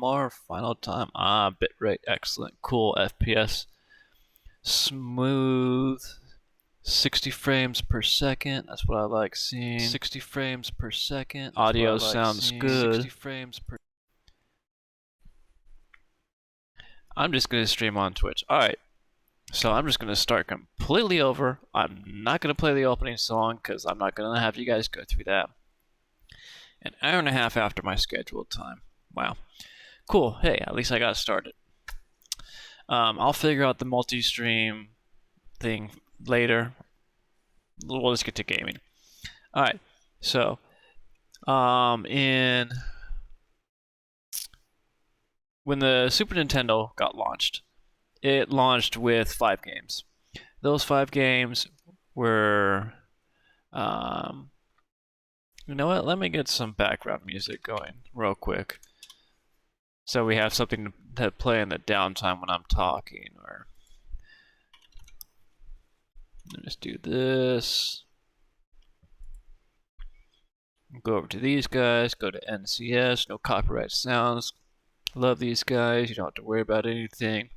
more. Final time. Bitrate. Excellent. Cool. FPS. Smooth. 60 frames per second. That's what I like seeing. 60 frames per second. Audio sounds good. 60 frames per. I'm just gonna stream on Twitch. Alright. So I'm just gonna start completely over. I'm not gonna play the opening song because I'm not gonna have you guys go through that. An hour and a half after my scheduled time. Wow. Cool. Hey, at least I got started. I'll figure out the multi-stream thing later. We'll just get to gaming. Alright. So, when the Super Nintendo got launched, it launched with 5 games. Those 5 games were, you know what? Let me get some background music going real quick, so we have something to play in the downtime when I'm talking. Or let me just do this. Go over to these guys. Go to NCS. No copyright sounds. Love these guys. You don't have to worry about anything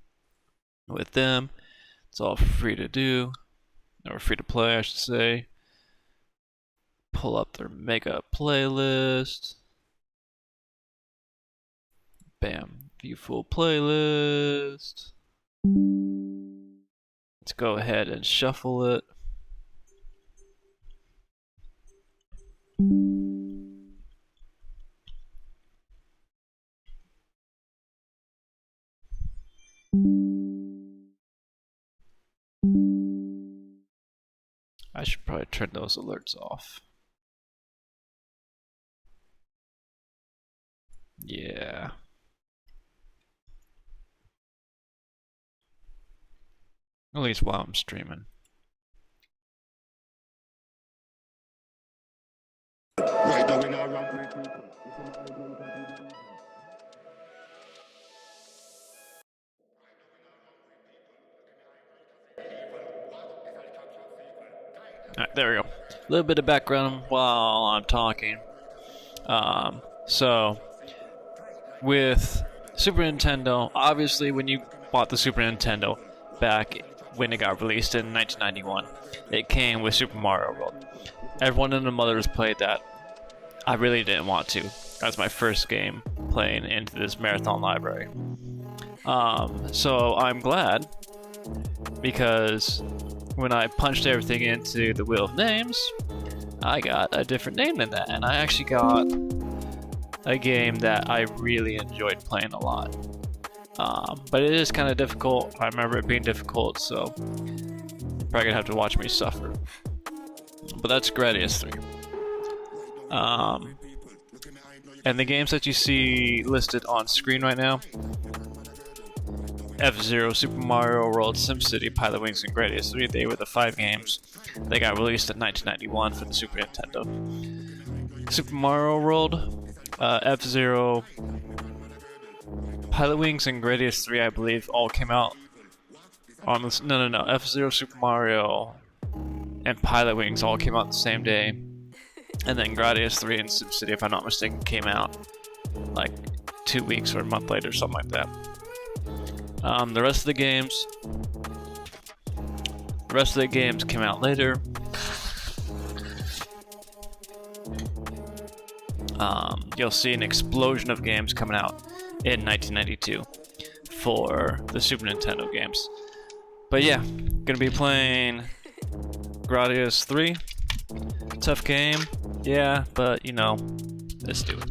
with them. It's all free to do, or free to play, I should say. Pull up their mega playlist. Bam, view full playlist. Let's go ahead and shuffle it. I should probably turn those alerts off. Yeah. At least while I'm streaming. Right now, we now run Alright, there we go. A little bit of background while I'm talking. So, with Super Nintendo, obviously when you bought the Super Nintendo back when it got released in 1991, it came with Super Mario World. Everyone and their mothers played that. I really didn't want to. That was my first game playing into this marathon library. So I'm glad, because when I punched everything into the Wheel of Names, I got a different name than that, and I actually got a game that I really enjoyed playing a lot. But it is kind of difficult. I remember it being difficult, so you're probably gonna have to watch me suffer. But that's Gradius 3. And the games that you see listed on screen right now: F-Zero, Super Mario World, SimCity, Pilot Wings, and Gradius 3. They were the 5 games that got released in 1991 for the Super Nintendo. Super Mario World, F-Zero, Pilot Wings, and Gradius 3, I believe, all came out on this. No. F-Zero, Super Mario, and Pilot Wings all came out the same day. And then Gradius 3 and SimCity, if I'm not mistaken, came out like 2 weeks or a month later, something like that. The rest of the games came out later. You'll see an explosion of games coming out in 1992 for the Super Nintendo games. But yeah, gonna be playing Gradius 3. Tough game, yeah, but you know, let's do it.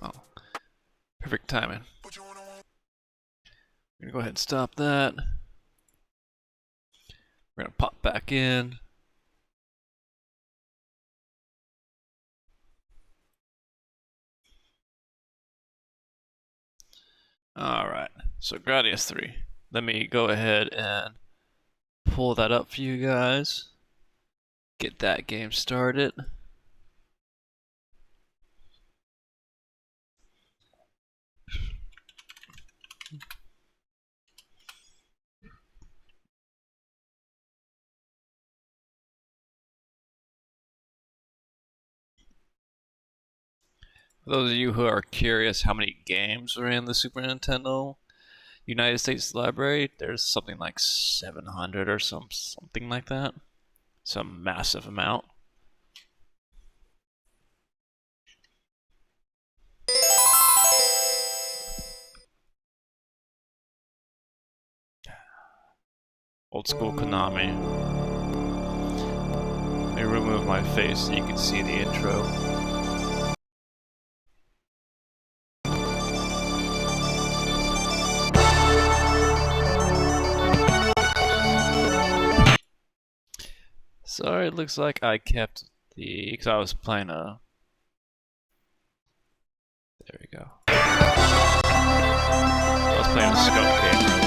Oh, perfect timing. We're gonna go ahead and stop that. We're gonna pop back in. Alright, so Gradius 3. Let me go ahead and pull that up for you guys. Get that game started. For those of you who are curious how many games are in the Super Nintendo United States library, there's something like 700 or something like that. Some massive amount. Old school Konami. Let me remove my face so you can see the intro. Sorry, it looks like I kept because I was playing a. There we go. I was playing a scope game earlier.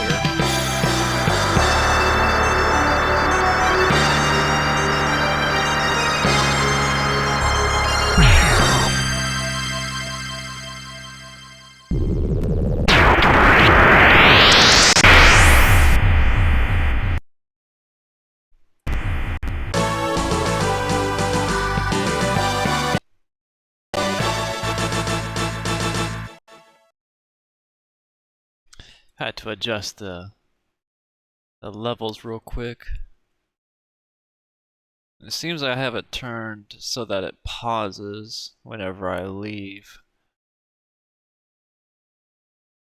Had to adjust the levels real quick. It seems I have it turned so that it pauses whenever I leave.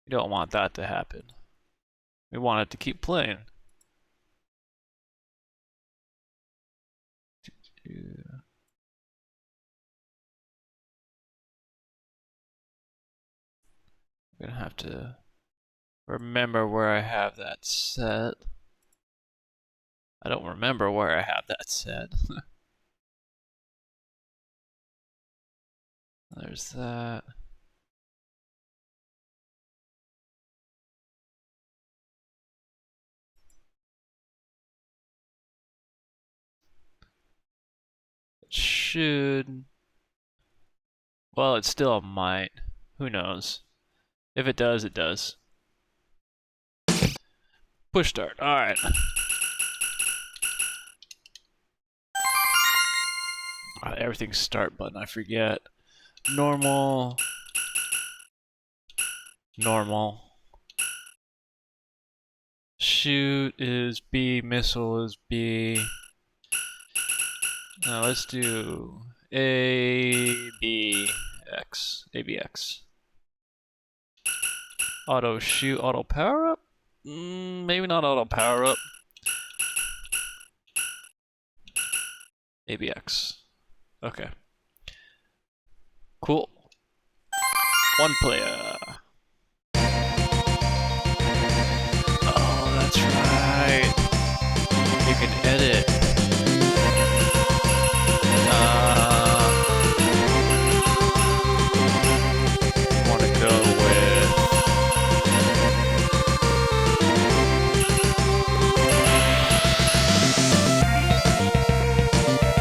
We don't want that to happen. We want it to keep playing. I'm gonna have to remember where I have that set. I don't remember where I have that set. There's that. It should. Well, it still might. Who knows? If it does, it does. Push start. Alright. Everything's start button, I forget. Normal. Normal. Shoot is B, missile is B. Now let's do A, B, X. A, B, X. Auto shoot, auto power up? Maybe not auto power up. ABX. Okay. Cool. One player. Oh, that's right. You can edit. I want to go with.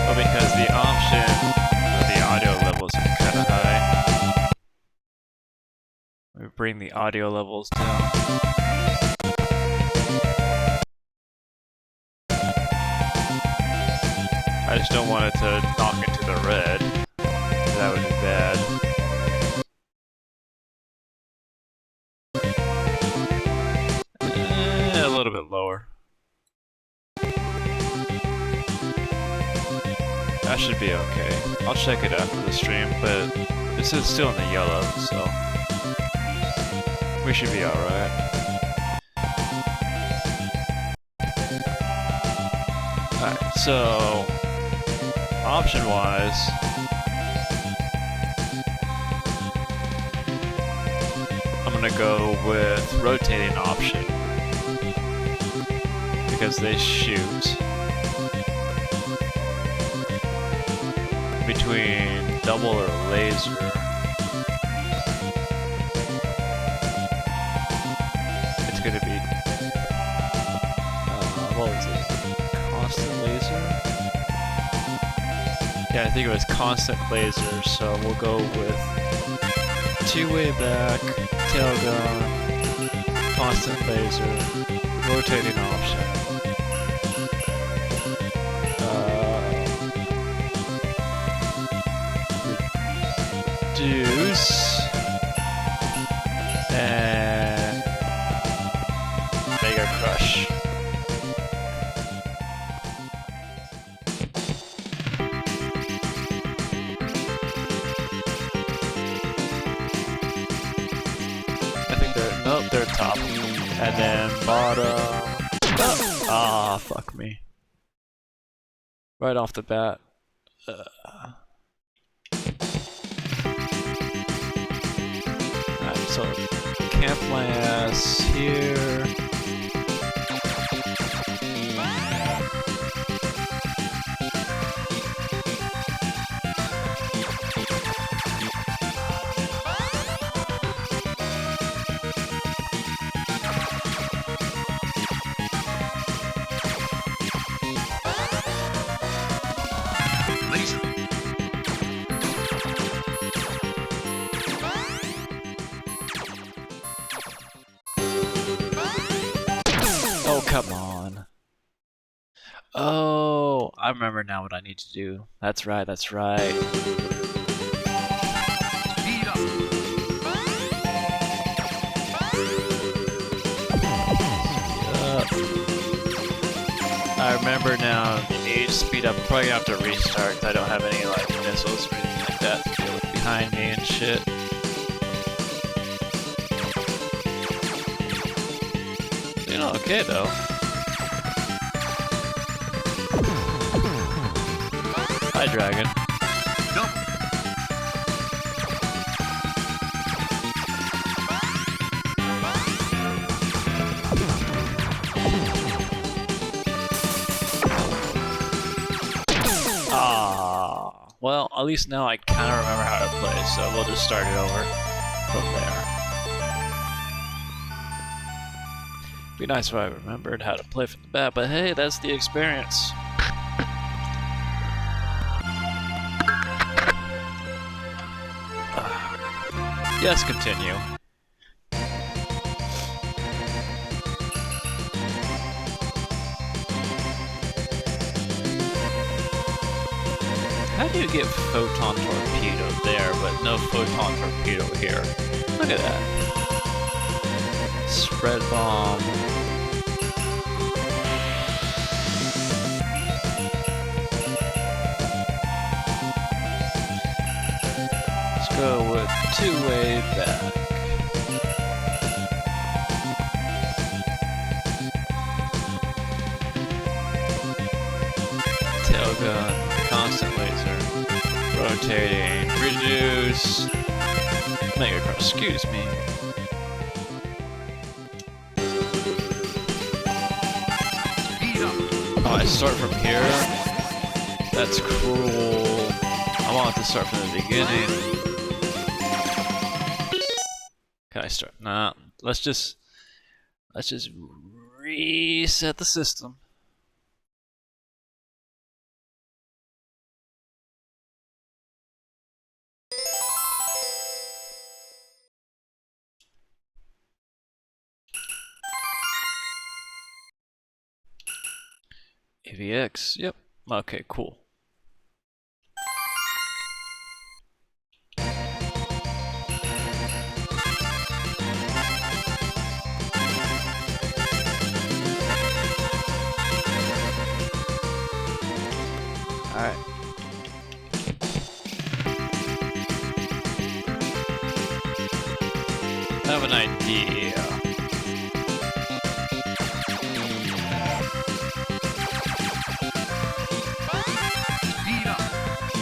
Well, because the option of the audio levels are kind of high. We bring the audio levels down. I just don't want it to knock into the red. That would be bad. A little bit lower. That should be okay. I'll check it after the stream, but this is still in the yellow, so we should be alright. Alright, so option-wise, I'm gonna go with rotating option because they shoot between double or laser. It's gonna be what was it? Constant laser? Yeah, I think it was constant laser, so we'll go with two-way back, tail gun, constant laser, rotating option. Reduce Reduce. And Mega Crush. I think they're, nope, they're top. And then bottom. Ah, fuck me. Right off the bat. Alright, so camp my ass here. Oh, come on. Oh, I remember now what I need to do. That's right, that's right. I remember now, the age speed up, I'm probably gonna have to restart because I don't have any like missiles or anything like that to deal with behind me and shit. Doing okay though. Hi, dragon. Ah, well, at least now I kind of remember how to play, so we'll just start it over from there. Be nice if I remembered how to play from the bat, but hey, that's the experience. Yes, continue. How do you get photon torpedo there, but no photon torpedo here? Look at that. Spread bomb. Let's go with two-way back. Tail gun. Constant laser. Rotating. Reduce. Mega Crush. Excuse me. Oh, I start from here? That's cruel. I want to start from the beginning. Can I start? Nah. Let's just reset the system. AVX, yep. Okay, cool. Alright. I have an idea.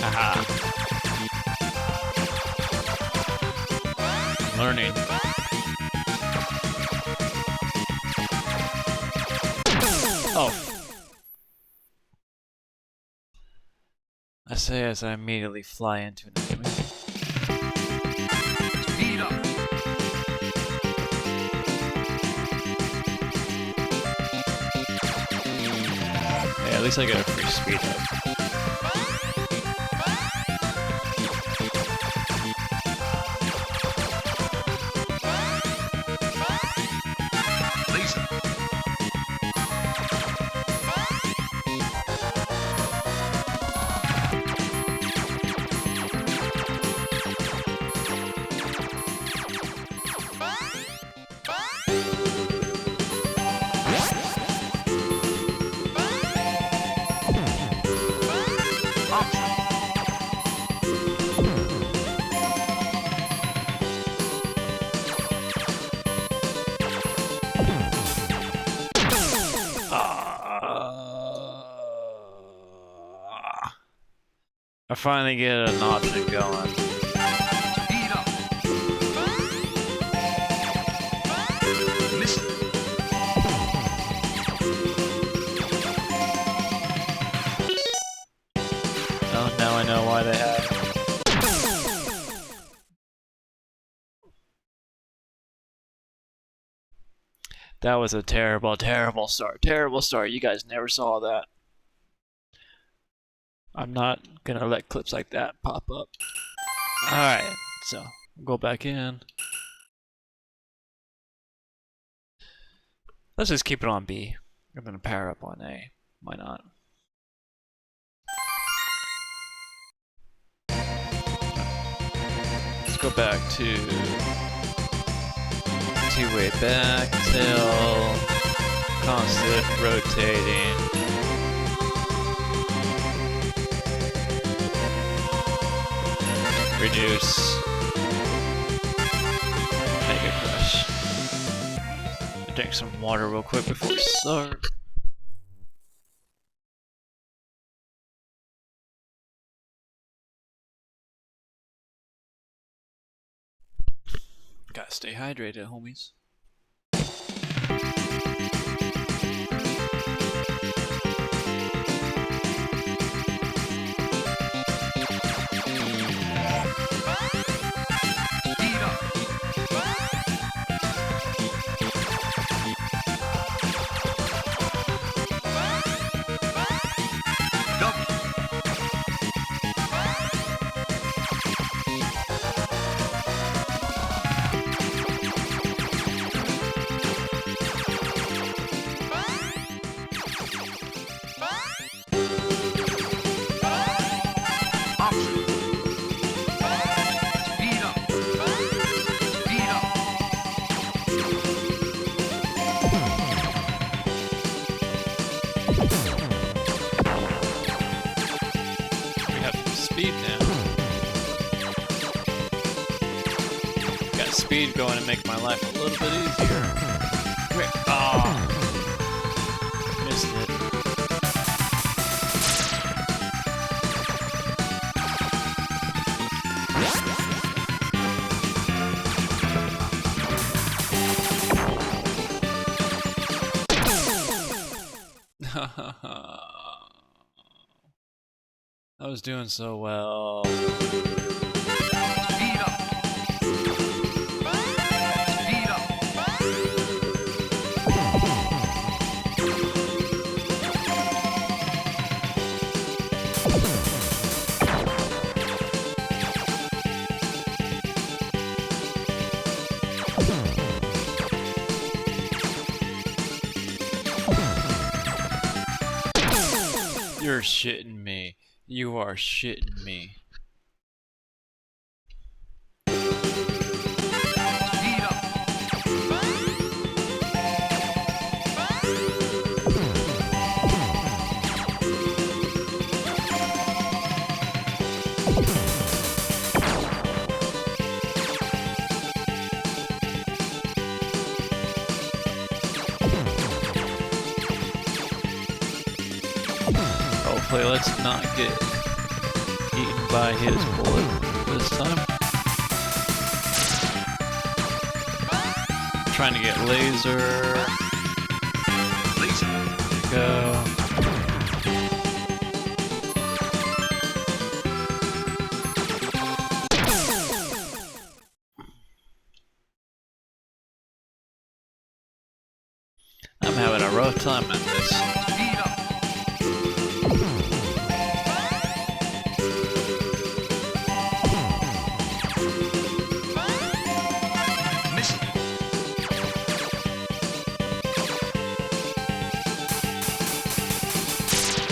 Aha. Learning. Oh. I say as I immediately fly into an enemy. Speed up. Yeah, at least I get a free speed up. I finally get an option going. Speed up. Miss. Oh, now I know why they have it. That was a terrible, terrible start. Terrible start. You guys never saw that. I'm not gonna let clips like that pop up. Alright, so go back in. Let's just keep it on B. I'm gonna power up on A. Why not? Let's go back to two-way back till constant rotating. Reduce. Mega Crush. Drink some water real quick before we start. Gotta stay hydrated, homies. Speed now. Got speed going to make my life a little bit easier. Quick. Ah, missed it. I was doing so well. Speed up. Speed up. You're shitting me. You are shitting me. Speed up. Hopefully, let's not get eaten by his bullet this time. I'm trying to get laser. Laser. Go. I'm having a rough time at this. Speed up. Miss.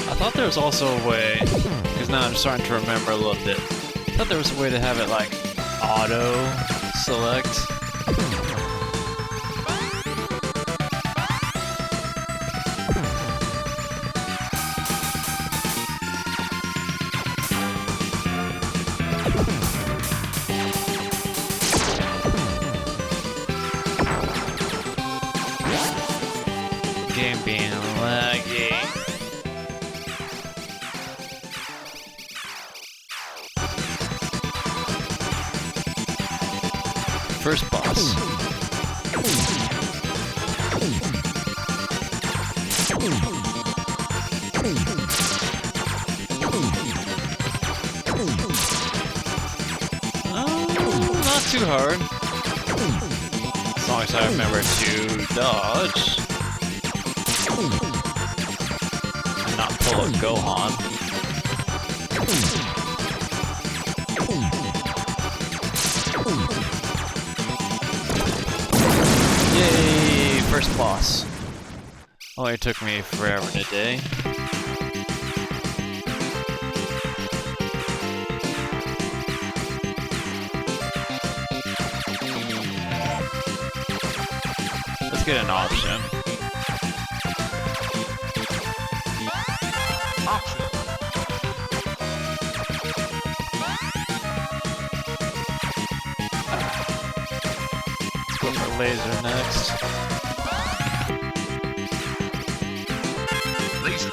I thought there was also a way, because now I'm starting to remember a little bit. I thought there was a way to have it like auto select. game being laggy. First boss. Not too hard. As long as I remember to dodge. And not pull a Gohan. Yay! First boss. Only took me forever today. Let's get an option. Option. Let's go for laser next. Laser.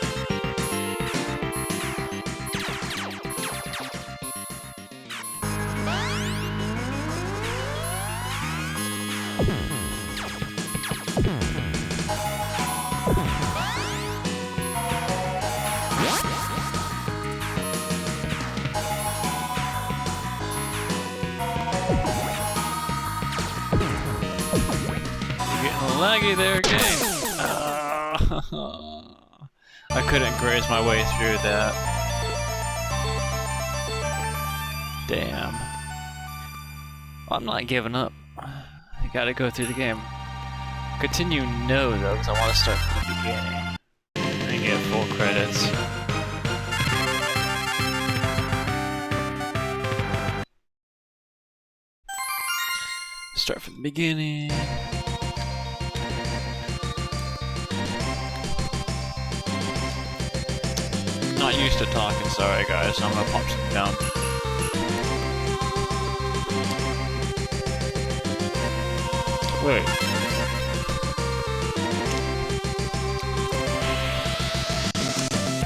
Laggy there again. I couldn't graze my way through that. Damn. I'm not giving up. I gotta go through the game. Continue no though, because I want to start from the beginning and get full credits. Start from the beginning. Not used to talking, sorry guys, I'm gonna pump some down. Wait.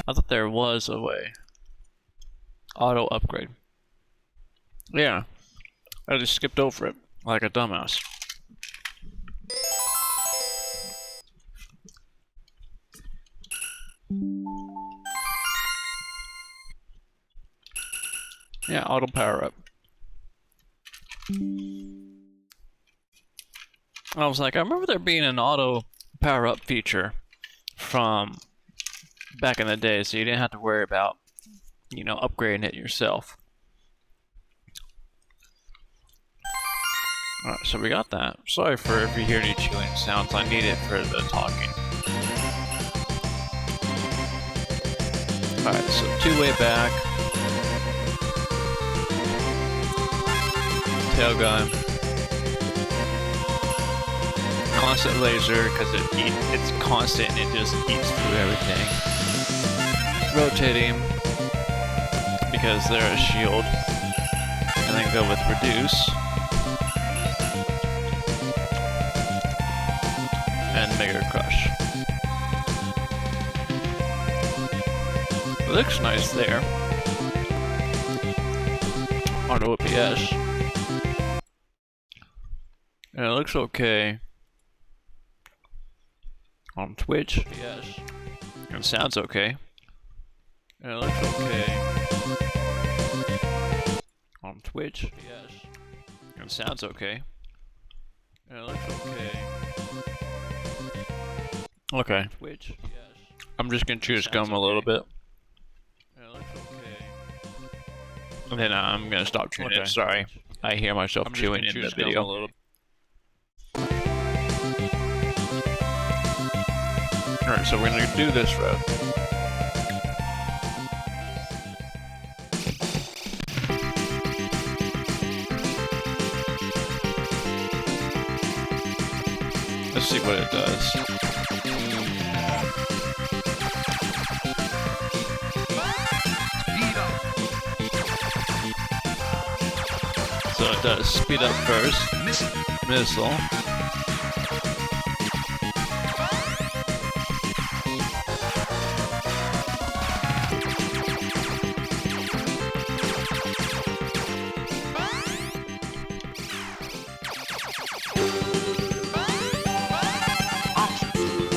I thought there was a way. Auto upgrade. Yeah. I just skipped over it like a dumbass. Yeah, auto power up. I was like, I remember there being an auto power up feature from back in the day, so you didn't have to worry about, you know, upgrading it yourself. Alright, so we got that. Sorry for if you hear any chewing sounds, I need it for the talking. Alright, so two-way back. Tail gun. Constant laser, because it's constant and it just eats through everything. Rotating, because they're a shield. And then go with reduce. And Mega Crush. It looks nice there. On OPS. And it looks okay on Twitch. Yes. And it sounds okay. And it looks okay on Twitch. Yes. And it sounds okay. And it looks okay. Okay. Twitch. Yes. I'm just gonna chew his gum a little bit. And it looks okay. And then I'm gonna stop chewing it. Sorry. I hear myself chewing in the video. A little. Alright, so we're gonna do this road. Let's see what it does. Speed up. So it does speed up first. Missile. Missile.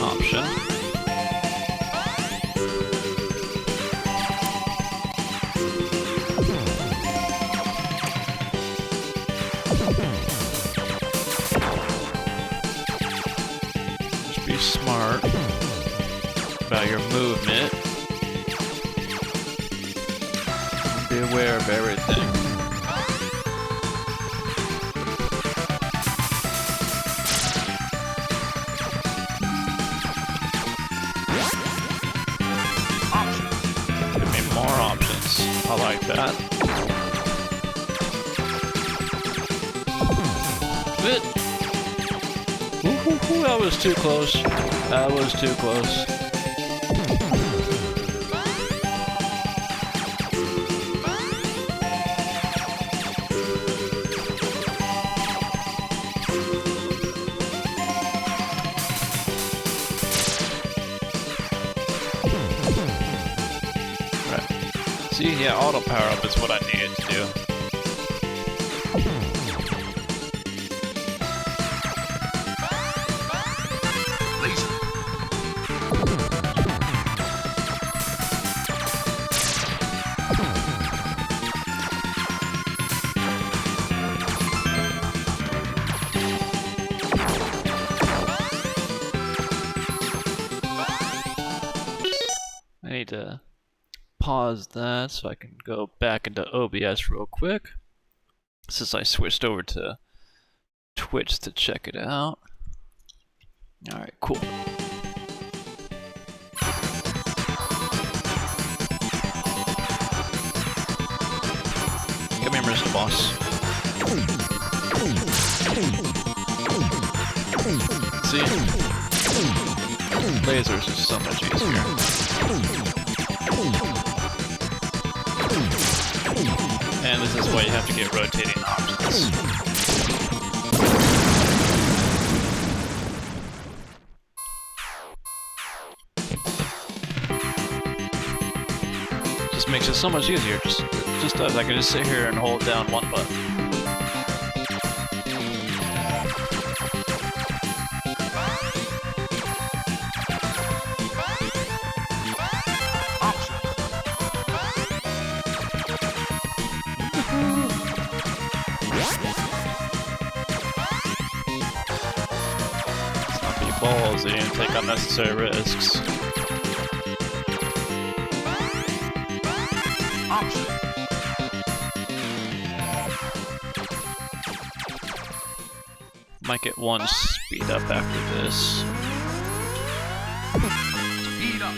option. Just be smart about your movement. Be aware of everything. Give me more options. I like that. Good. Ooh, that was too close. That was too close. See, yeah, auto power up is what I needed to do. Laser. I need to pause that so I can go back into OBS real quick, since I switched over to Twitch to check it out. Alright, cool. Come here, Mr. Boss. See? Lasers are so much easier. And this is why you have to get rotating options. Just makes it so much easier. Just does. I can just sit here and hold down one button. Ballsy and take unnecessary risks. Might get one speed up after this. Speed up.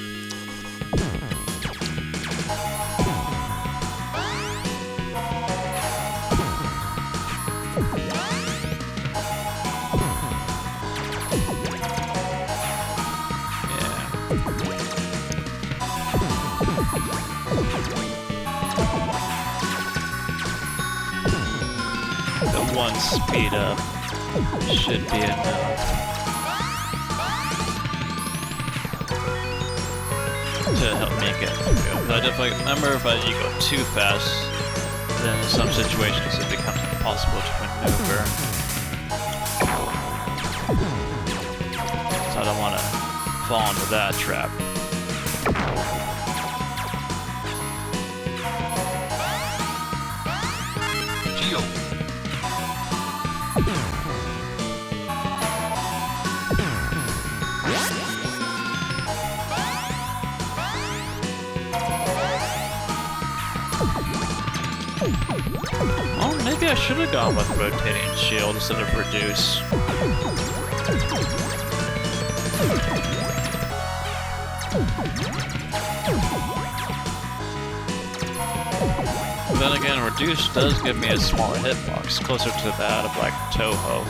One speed up should be enough to help me get through. But if I remember, if you go too fast, then in some situations it becomes impossible to maneuver. So I don't want to fall into that trap. Oh, maybe I should have gone with rotating shield instead of reduce. But then again, reduce does give me a smaller hitbox, closer to that of like Toho.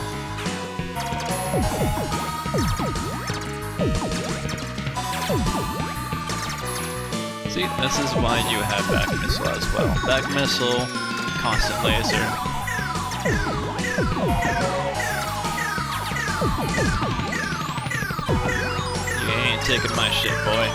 See, this is why you have back missile as well. Back missile, constant laser. You ain't taking my shit, boy.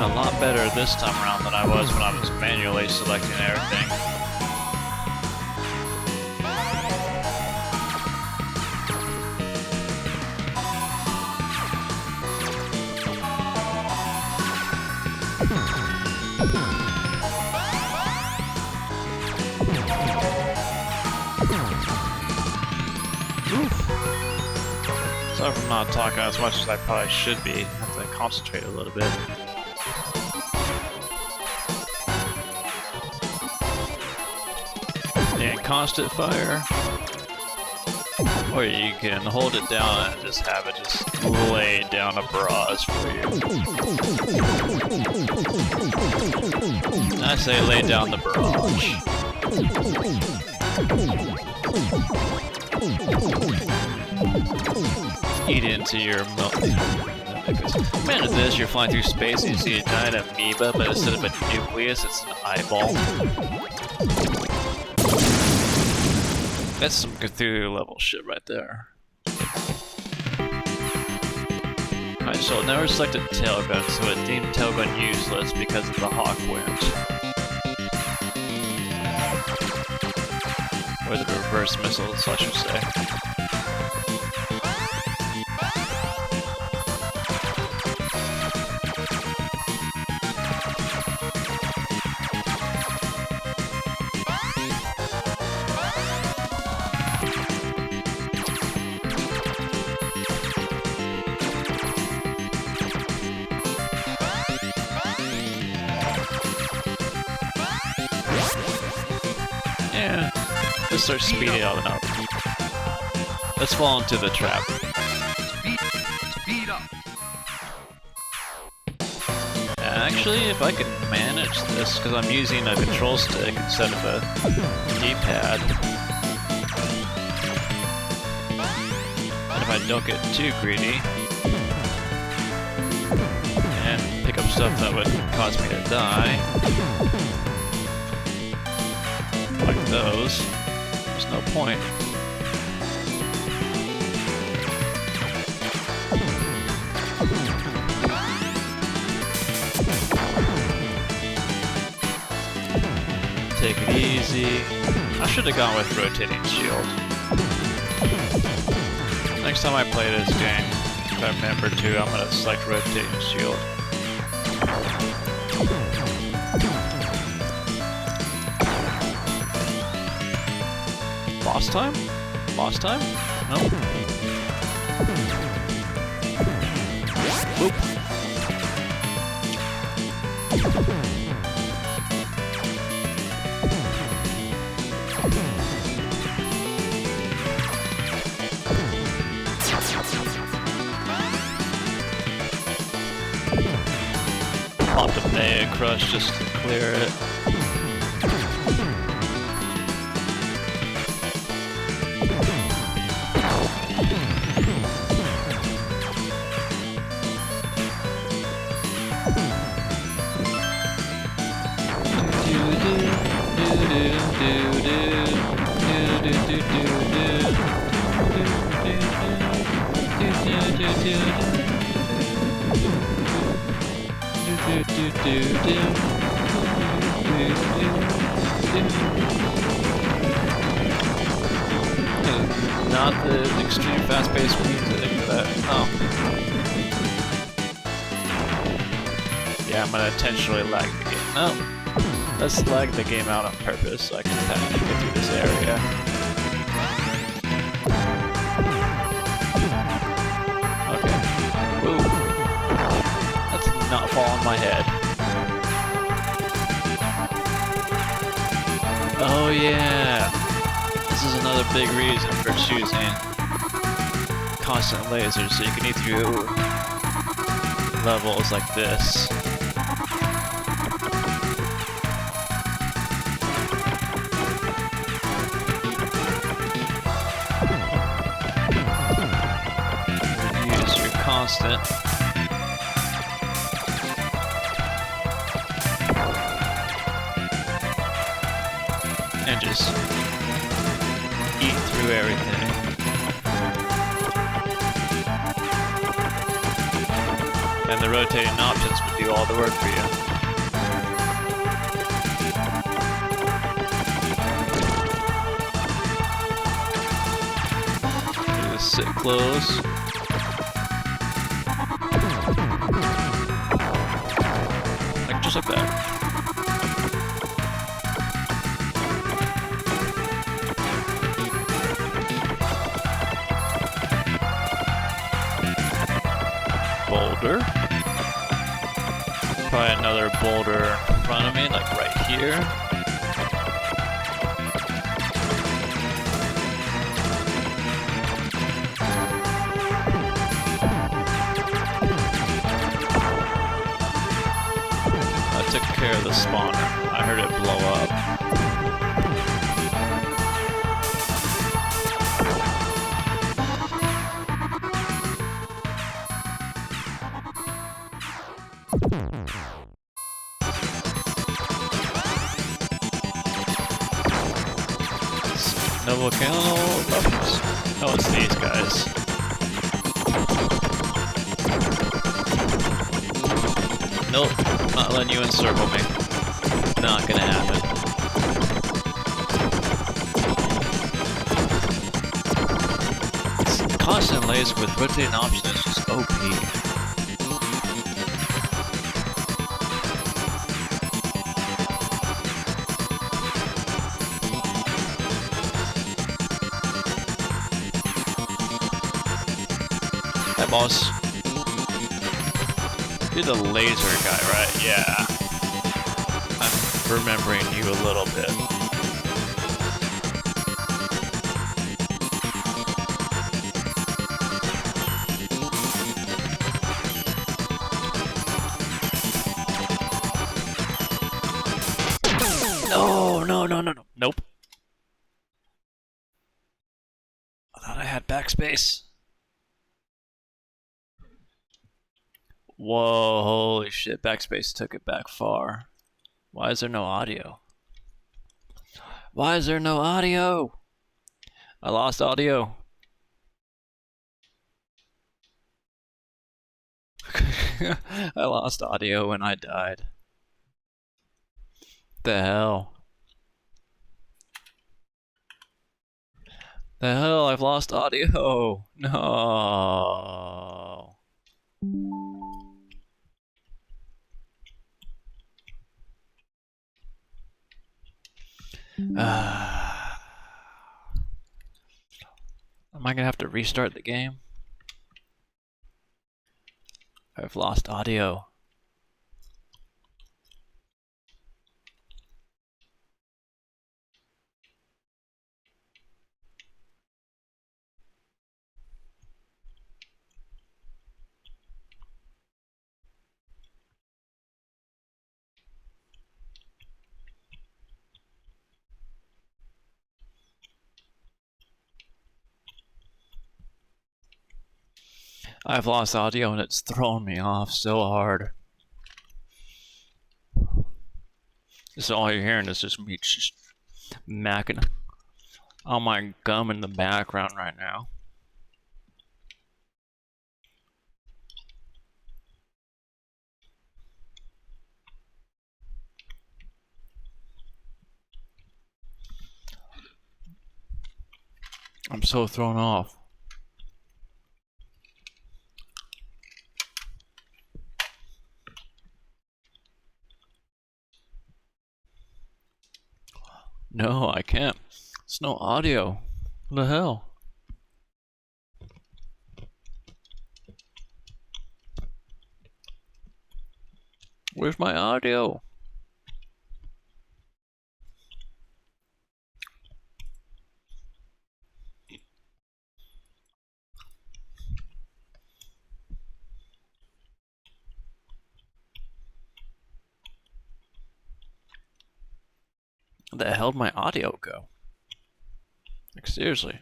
Doing a lot better this time around than I was when I was manually selecting everything. Sorry for not talking as much as I probably should be. I have to concentrate a little bit. And constant fire. Or you can hold it down and just have it just lay down a barrage for you. I say lay down the barrage. Eat into your milk. Imagine this, you're flying through space and you see a giant amoeba, but instead of a nucleus, it's an eyeball. That's some Cthulhu level shit right there. Alright, so now we're selected tailgun, so it deemed tailgun useless because of the hawk wind. Or the reverse missiles, I should say. Yeah, let's start speeding on up. Let's fall into the trap. Speed up. Actually, if I can manage this, because I'm using a control stick instead of a D-pad. And if I don't get too greedy, and pick up stuff that would cause me to die, like those, there's no point. Take it easy. I should have gone with rotating shield. Next time I play this game, if I remember to, I'm gonna select rotating shield. Boss time? Boss time? Nope. Boop. Popped a Mega Crush just to clear it. Not the extreme fast-paced music that. Oh. Yeah, I'm gonna intentionally lag the game. No. Let's lag the game out on purpose so I can get through this area. Okay. Ooh. Let's not fall on my head. Oh yeah! This is another big reason for choosing constant lasers, so you can eat through levels like this. Use your constant. And just eat through everything. And the rotating options would do all the work for you. Just sit close. Just like that. Boulder. Probably another boulder in front of me, like right here. I took care of the spawner. I heard it blow up. No volcano eruptions? Oh, it's these guys. Nope, not letting you encircle me. Not gonna happen. This constant laser with rotating option is just OP. Hi, boss. You're the laser guy, right? Yeah. I'm remembering you a little bit. No. Nope. I thought I had backspace. Whoa, holy shit, backspace took it back far. Why is there no audio? Why is there no audio? I lost audio. I lost audio when I died. The hell? The hell, I've lost audio. No. Am I gonna have to restart the game? I've lost audio. I've lost audio and it's thrown me off so hard. So all you're hearing is just me just macking on my gum in the background right now. I'm so thrown off. No, I can't. There's no audio. What the hell? Where's my audio? Where the hell did my audio go? Like, seriously.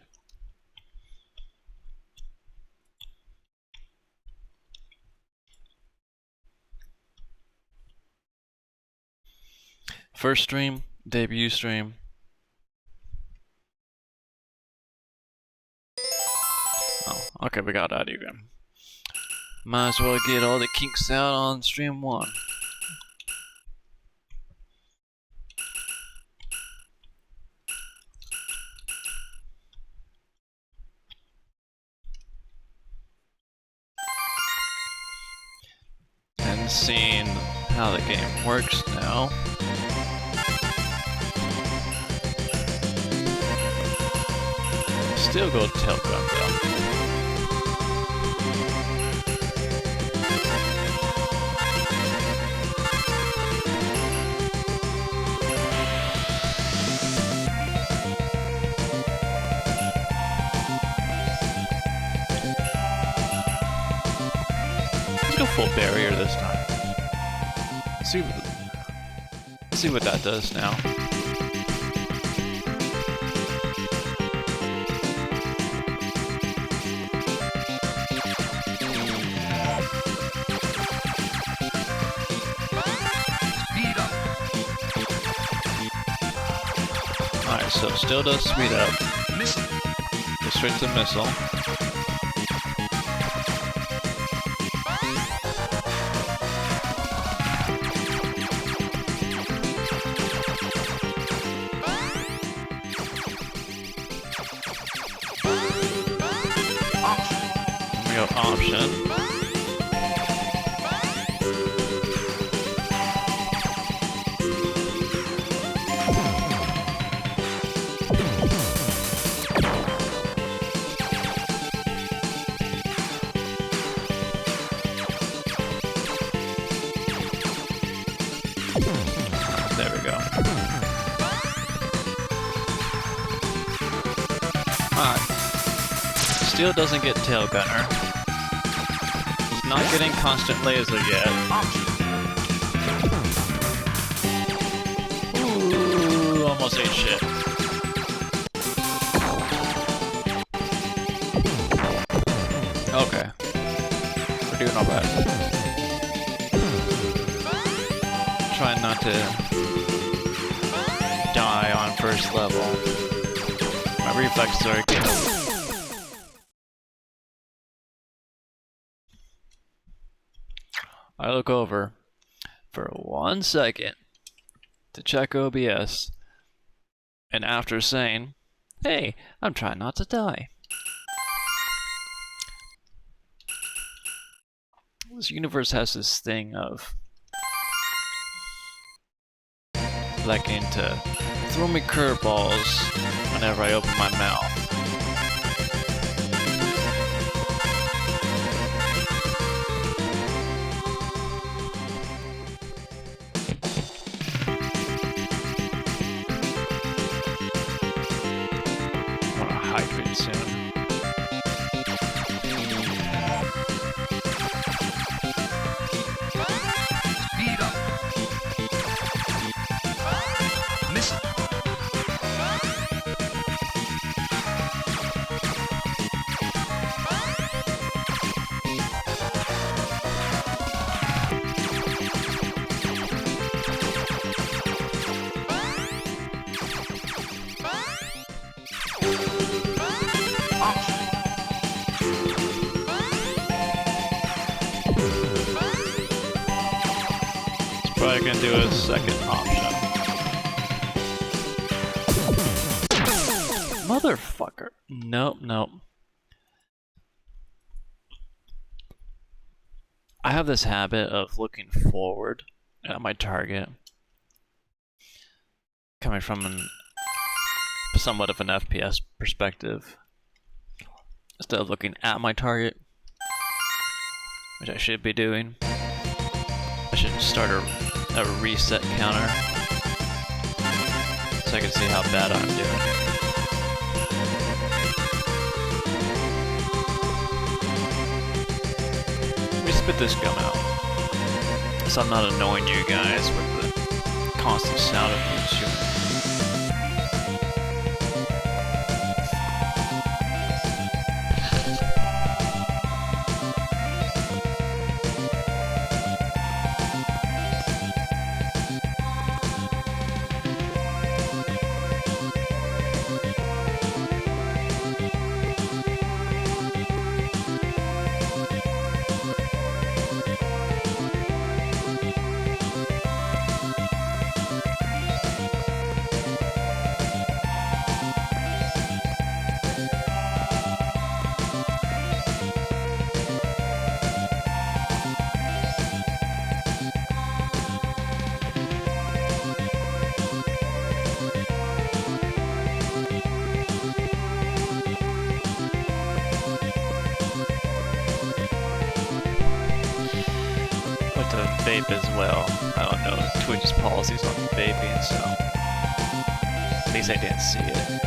First stream, debut stream. Oh, okay, we got audio again. Might as well get all the kinks out on stream 1. And seeing how the game works now. Still go tail gun though. Let's go full barrier this time. See what that does now. Alright, so still does speed up. Missile. Go straight to missile. We go option. There we go. Alright. Still doesn't get tail gunner. He's not getting constant laser yet. Ooh, almost ate shit. Okay. We're doing alright. Trying not to die on first level. My reflexes are getting... I look over for 1 second to check OBS, and after saying, "Hey, I'm trying not to die." This universe has this thing of liking to throw me curveballs whenever I open my mouth. I want to hydrate soon. Speed up. Missile. Probably gonna do a second option. Motherfucker. Nope, nope. I have this habit of looking forward at my target. Coming from somewhat of an FPS perspective. Instead of looking at my target. Which I should be doing. I should start a reset counter so I can see how bad I'm doing. Let me spit this gum out so I'm not annoying you guys with the constant sound of me chewing. vape as well. I don't know Twitch's policies on vaping, so at least I didn't see it.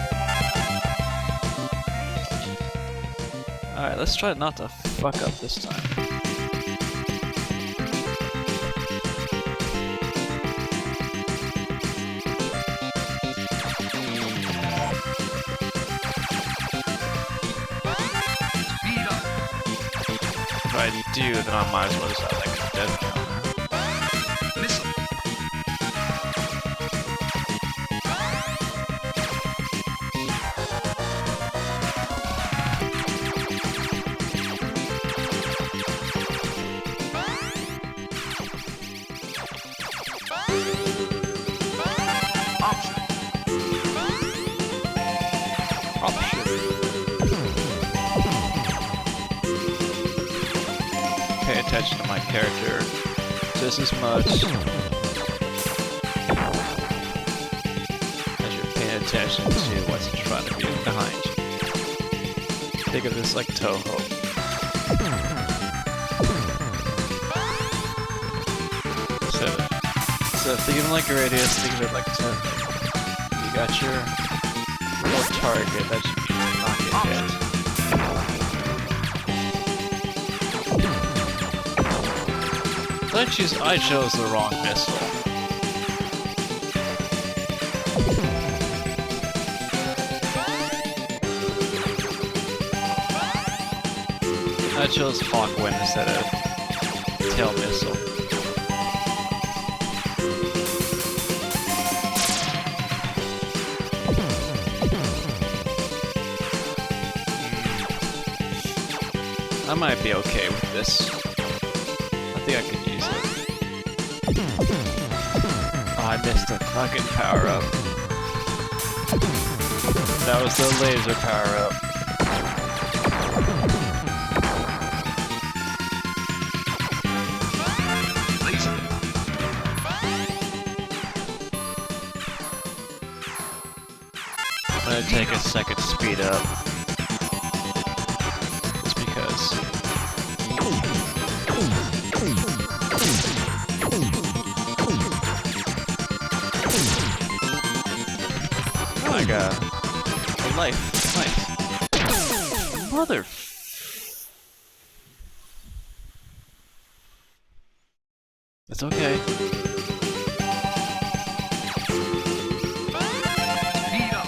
Alright, let's try not to fuck up this time. If I do, then I might as well just have like a death counter. Missile. Option. Pay attention to my character just as much as you're paying attention to what's in front of you and behind you. Think of this like Toho. So think of it like a radius, think of it like Toho. You got your real target that you need to not get hit. I chose the wrong missile. I chose Hawkwind instead of Tail Missile. I might be okay with this. I think I could use it. Oh, I missed a fucking power-up. That was the laser power-up. Laser. I'm gonna take a second speed up. Just because. I got a life. Nice. Mother. It's okay. Speed up.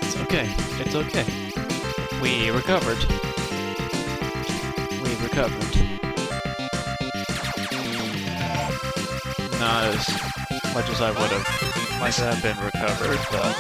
It's okay. It's okay. We recovered. We recovered. Not as much as I would have liked to have been recovered, but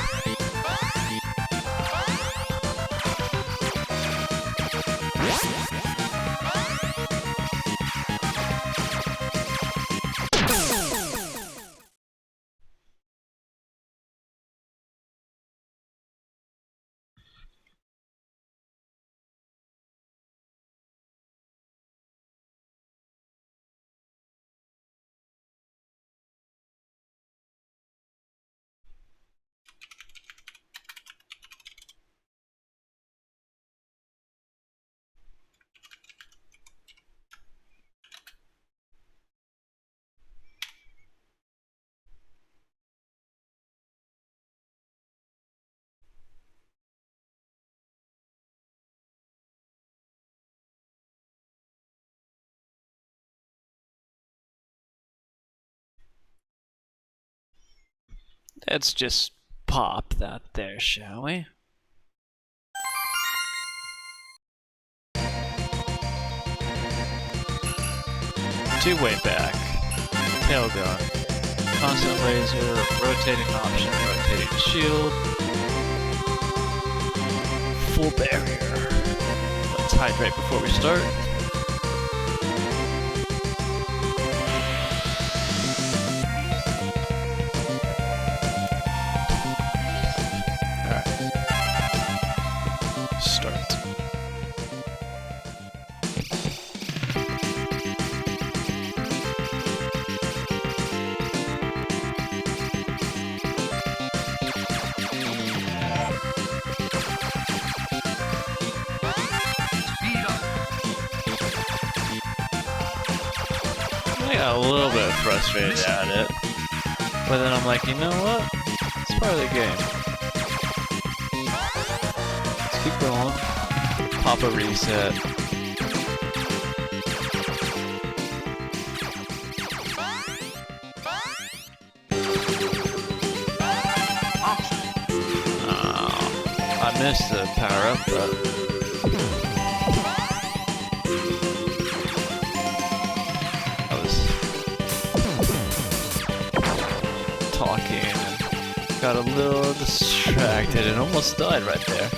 let's just pop that there, shall we? Two-way back. Tail gun. Constant laser. Rotating option. Rotating shield. full barrier. Let's hydrate before we start. Alright. Start. Speed up. I got a little bit frustrated at it, but then I'm like, you know what? It's part of the game. Let's keep going. Pop a reset. Option. Oh, I missed the power up, but I was talking and got a little distracted and almost died right there.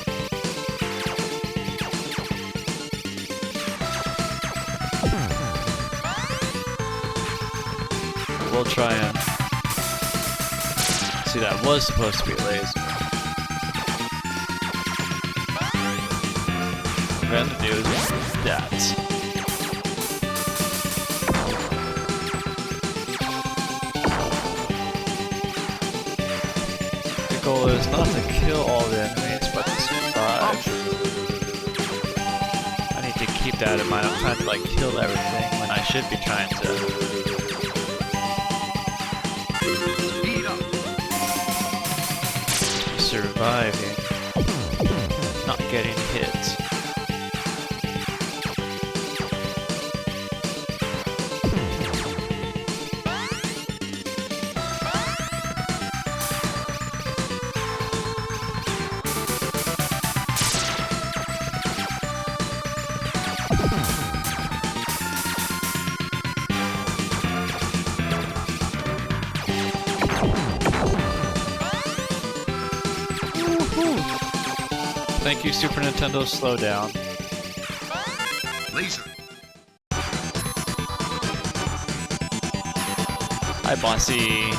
We'll try and see, that was supposed to be a laser. We're gonna do that. The goal is not to kill all the enemies, but to survive. I need to keep that in mind. I'm trying to like kill everything when I should be trying to Speed up. surviving, not getting hit. Thank you, Super Nintendo Slowdown. Laser. Hi, bossy.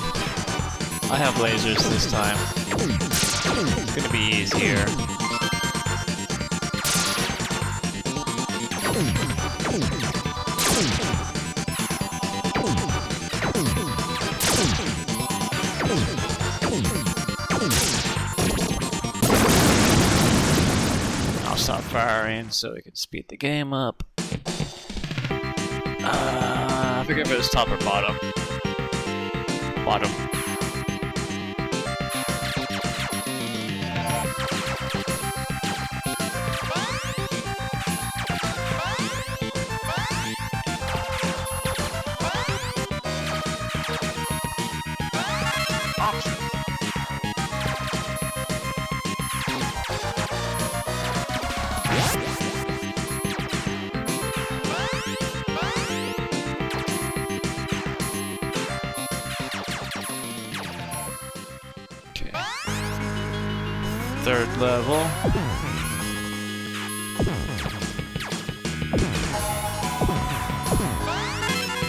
I have lasers this time. It's gonna be easier. I'll stop firing so we can speed the game up. I forget if it was top or bottom. Bottom. Option. Okay. Third level.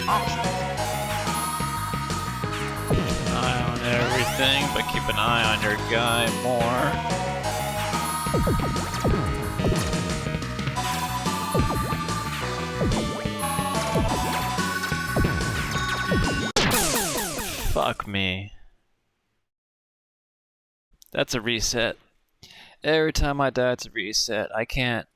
Option. Eye on everything, but keep an eye on your guy more. Fuck me. That's a reset. Every time I die, it's a reset. I can't.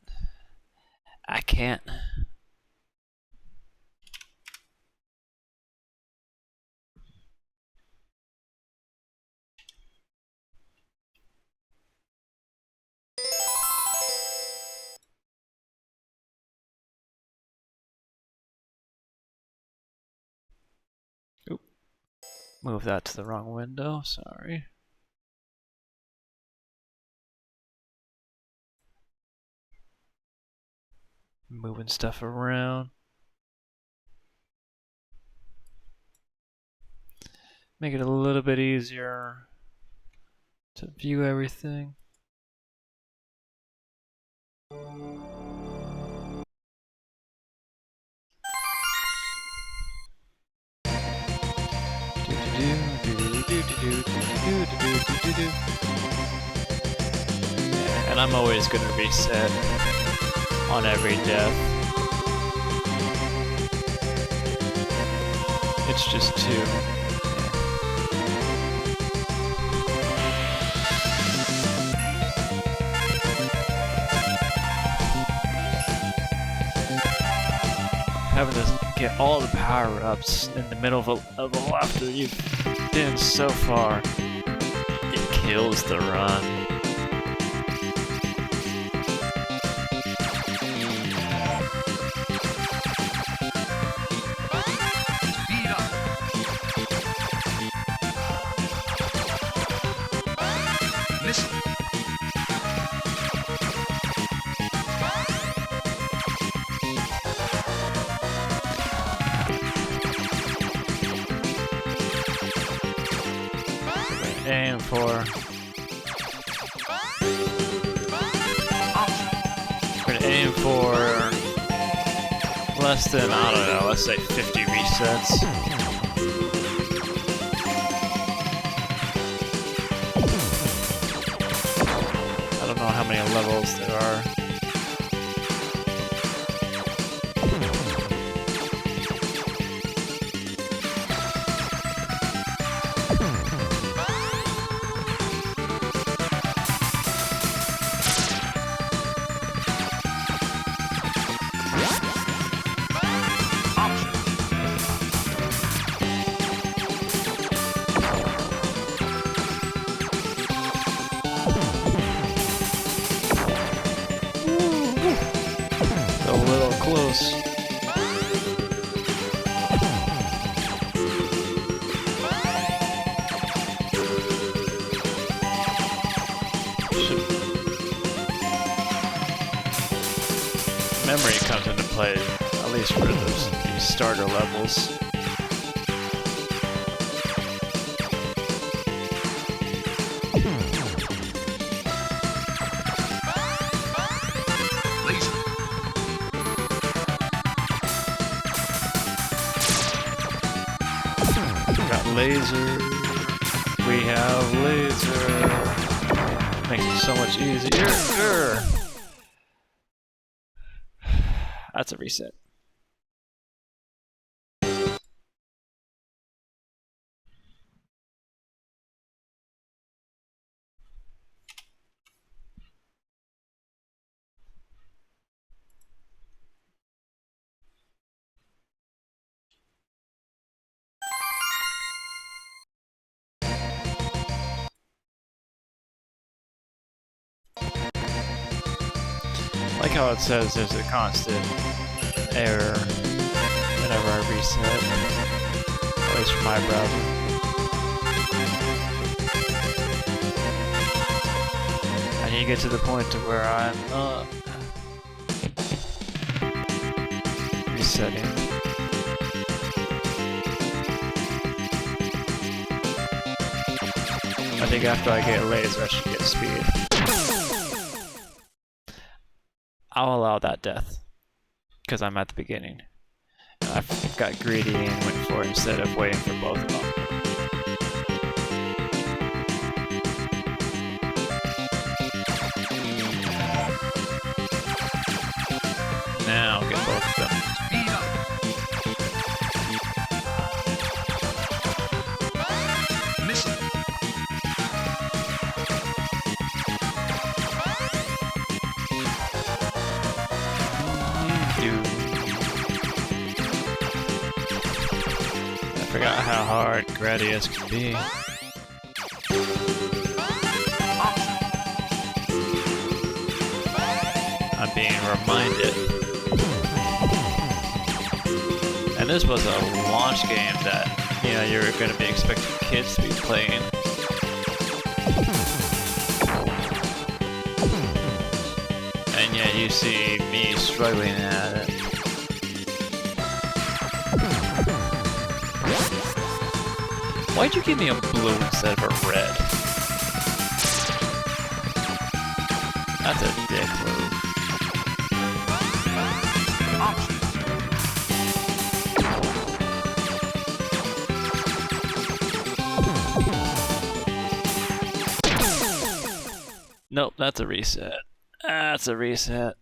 Oop. Move that to the wrong window. Sorry. Moving stuff around. Make it a little bit easier to view everything. I'm always gonna reset on every death. It's just too. Having to get all the power-ups in the middle of a level after you've been so far, it kills the run. Speed up. Missile. Aim for. We're gonna aim for less than, I don't know, let's say 50 resets. I don't know how many levels there are. A little close. Memory comes into play, at least for these starter levels. Laser. Got laser. We have laser. Makes it so much easier. That's a reset. Like how it says there's a constant error whenever I reset, at least for my browser. I need to get to the point to where I'm not resetting. I think after I get a laser, I should get speed. I'll allow that death, because I'm at the beginning. I got greedy and went for it instead of waiting for both of them. Now get both of them. Speed up. Missile. I forgot how hard Gradius can be. I'm being reminded. And this was a launch game that, you know, you're going to be expecting kids to be playing. And yet you see me struggling at it. Why'd you give me a blue instead of a red? That's a dick move. Nope, that's a reset. That's a reset.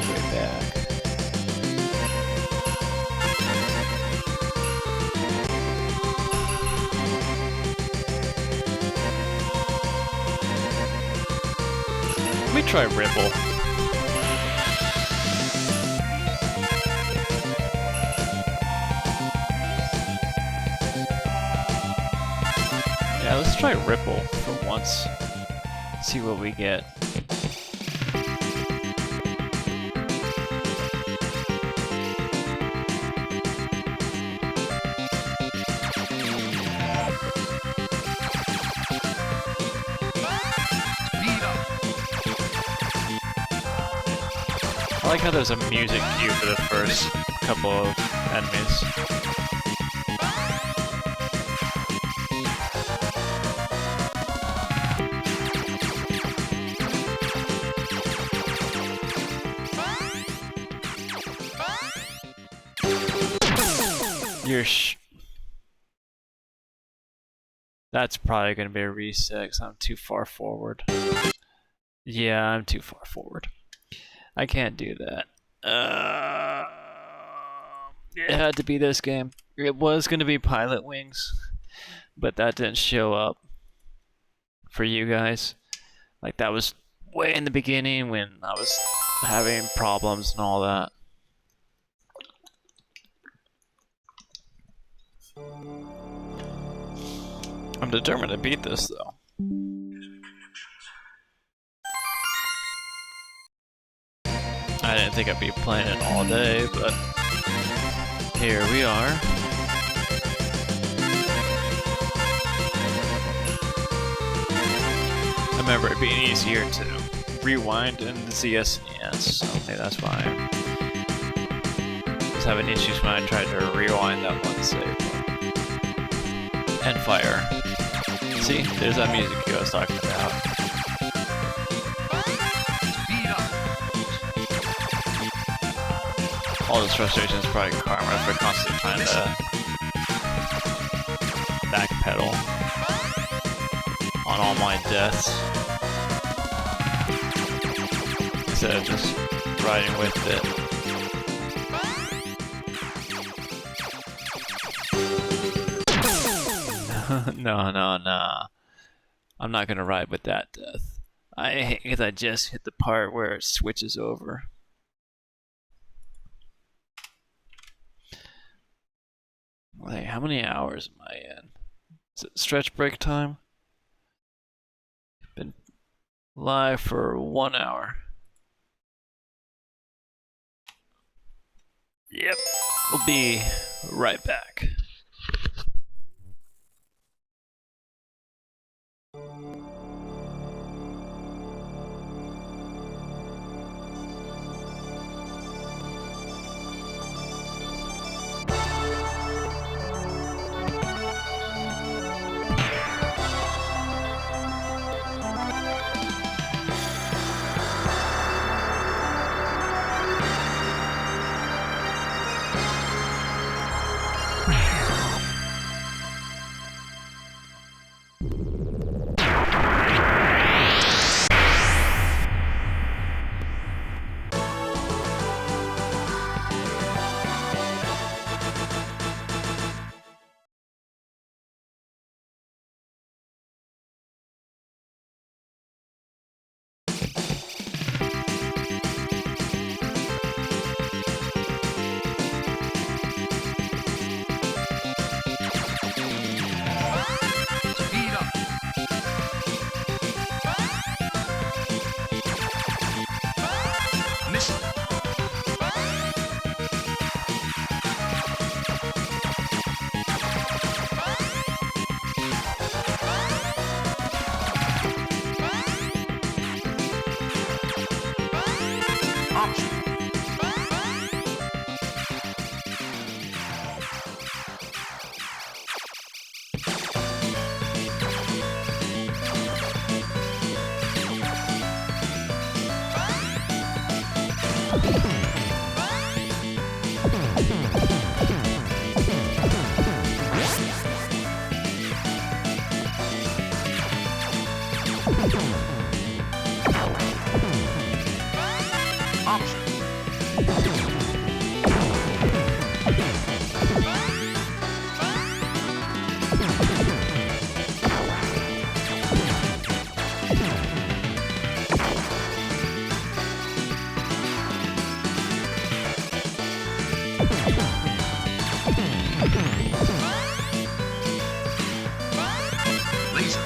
Way back. Let me try Ripple. Yeah, let's try Ripple for once. See what we get. Speed up. I like how there's a music cue for the first couple of enemies. That's probably gonna be a reset 'cause I'm too far forward. Yeah, I'm too far forward. I can't do that. It had to be this game. It was gonna be Pilot Wings, but that didn't show up for you guys. Like that was way in the beginning when I was having problems and all that. I'm determined to beat this though. I didn't think I'd be playing it all day, but here we are. I remember it being easier to rewind in the SNES, so maybe that's why I was having issues when I tried to rewind that one save. And fire. See, there's that music cue I was talking about. Speed up. All this frustration is probably karma for constantly trying to backpedal on all my deaths instead of just riding with it. No. I'm not gonna ride with that death. I just hit the part where it switches over. Wait, how many hours am I in? Is it stretch break time? Been live for 1 hour. Yep, we'll be right back. Speed up. Missile. Option. Laser.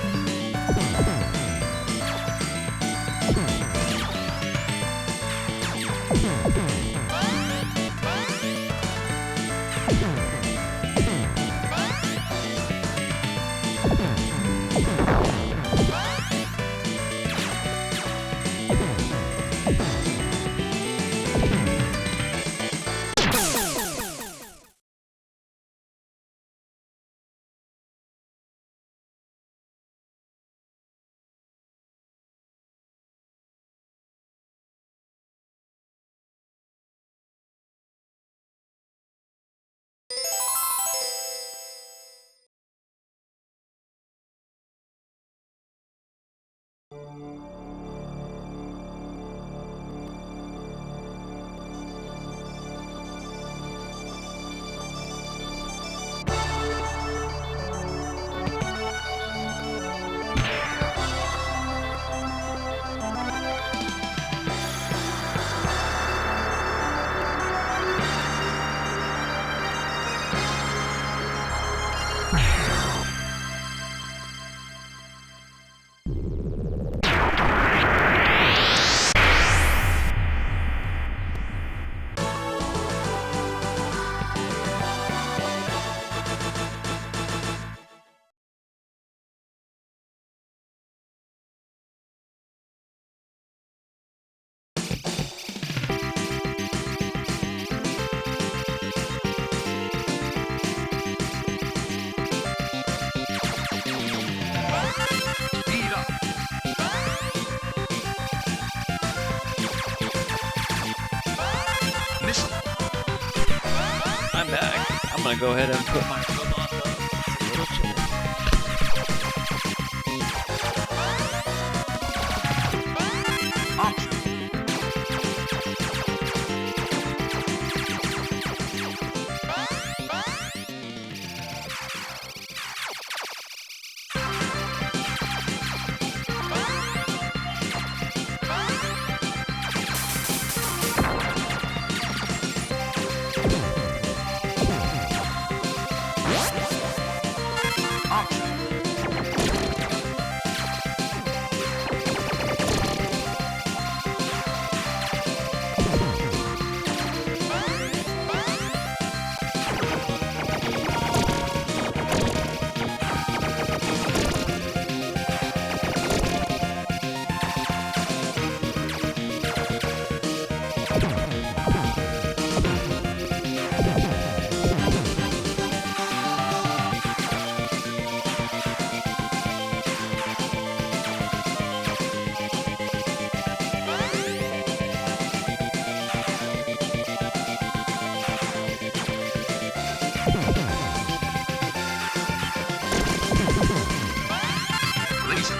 Speed up. Missile. I'm back. I'm gonna go ahead and put my foot on the. It's a little chilly. Option. Laser.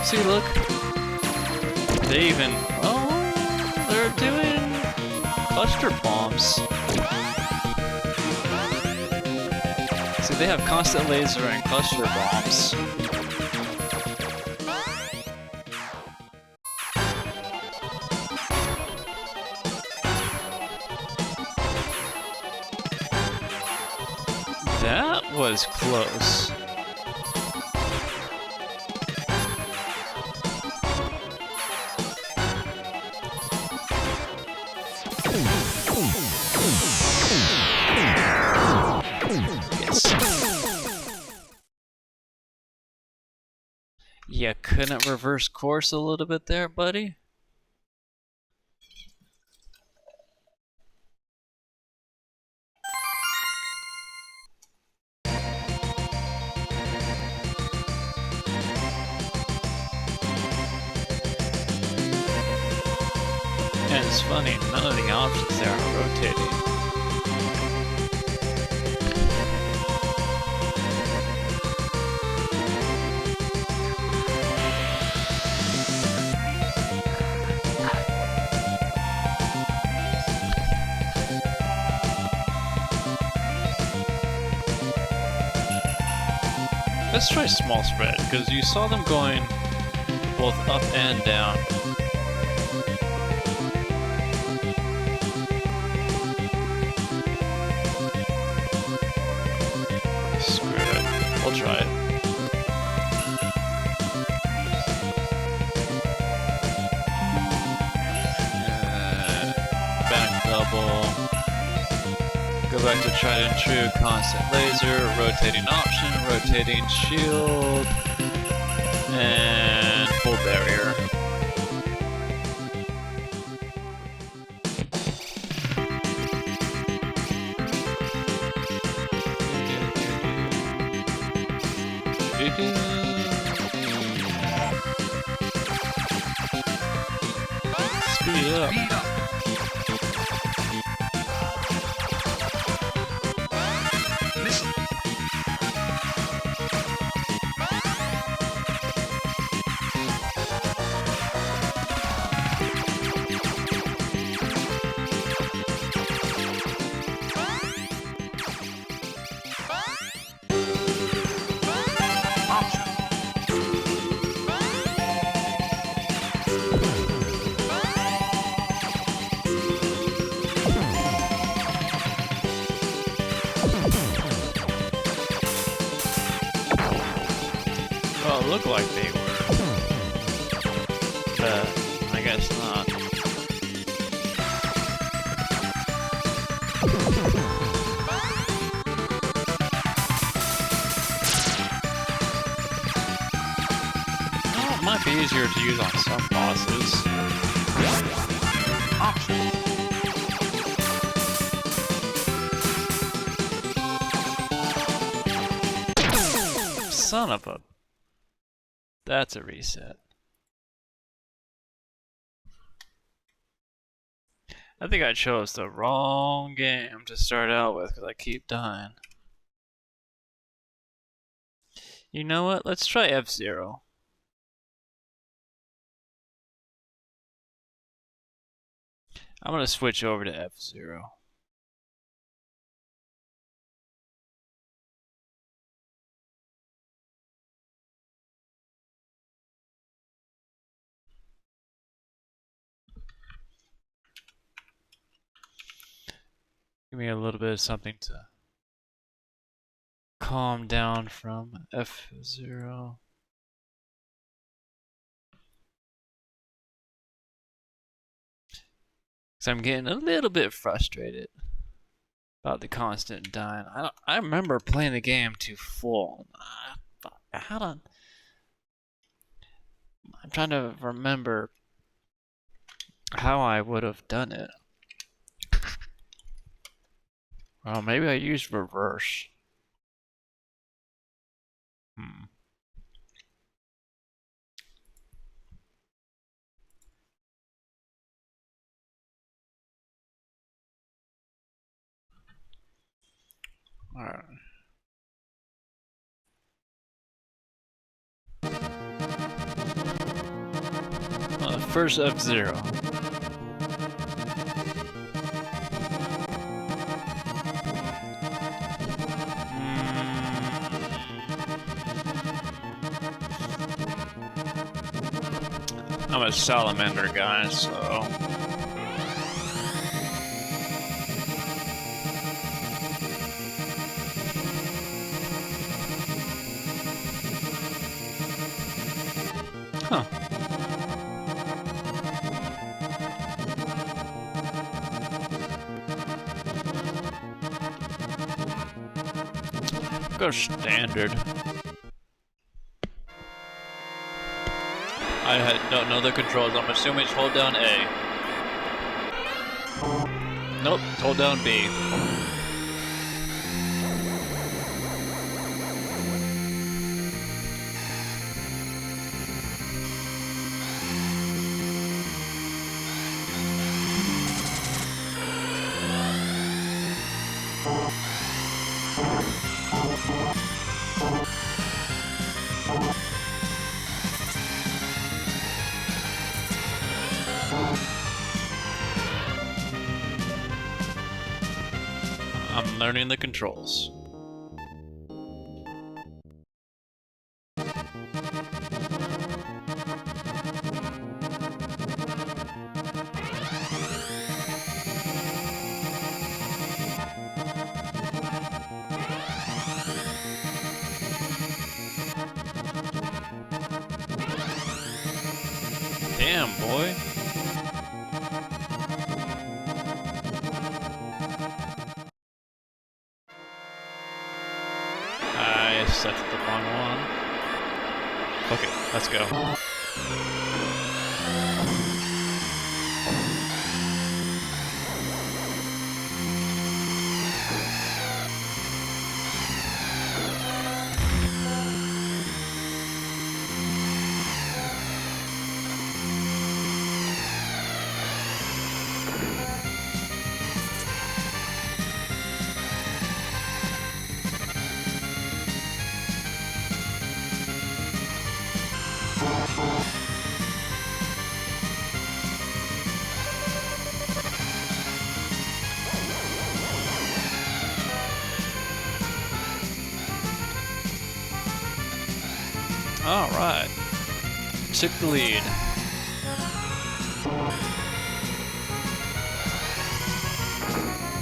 See, look. They even. Oh, they're doing cluster bombs. See, they have constant laser and cluster bombs. That was close. You couldn't reverse course a little bit there, buddy? And it's funny, none of the options there are rotating. Let's try small spread, because you saw them going both up and down. Screw it. We'll try it. Back double. Go back to tried and true, constant laser, rotating option, rotating shield, and full barrier. Speed up. Speed up. Missile. Option. Well, it looked like they were, but I guess not. Well, it might be easier to use on some bosses. Option. Son of a... That's a reset. I think I chose the wrong game to start out with because I keep dying. You know what? Let's try F-Zero. I'm gonna switch over to F-Zero. Give me a little bit of something to calm down from. F-Zero. Because I'm getting a little bit frustrated about the constant dying. I remember playing the game to full. How to... I'm trying to remember how I would have done it. Well, maybe I used reverse. Alright. First F-Zero. I'm a salamander guy, so... Huh. Go standard. Don't know the controls. I'm assuming it's hold down A. Nope, hold down B. I'm learning the controls. Damn, boy. I set the wrong one. Okay, let's go. Alright. Took the lead.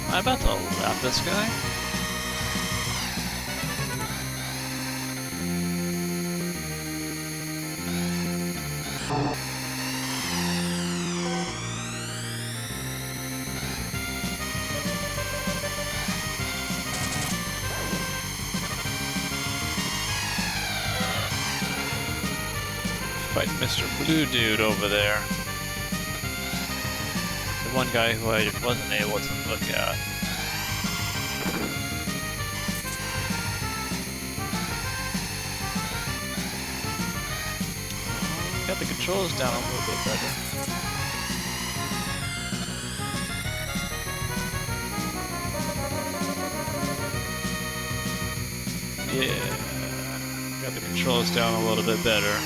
I'm about to lap this guy. Fight Mr. Blue Dude over there. The one guy who I wasn't able to look at. Got the controls down a little bit better. Yeah, got the controls down a little bit better.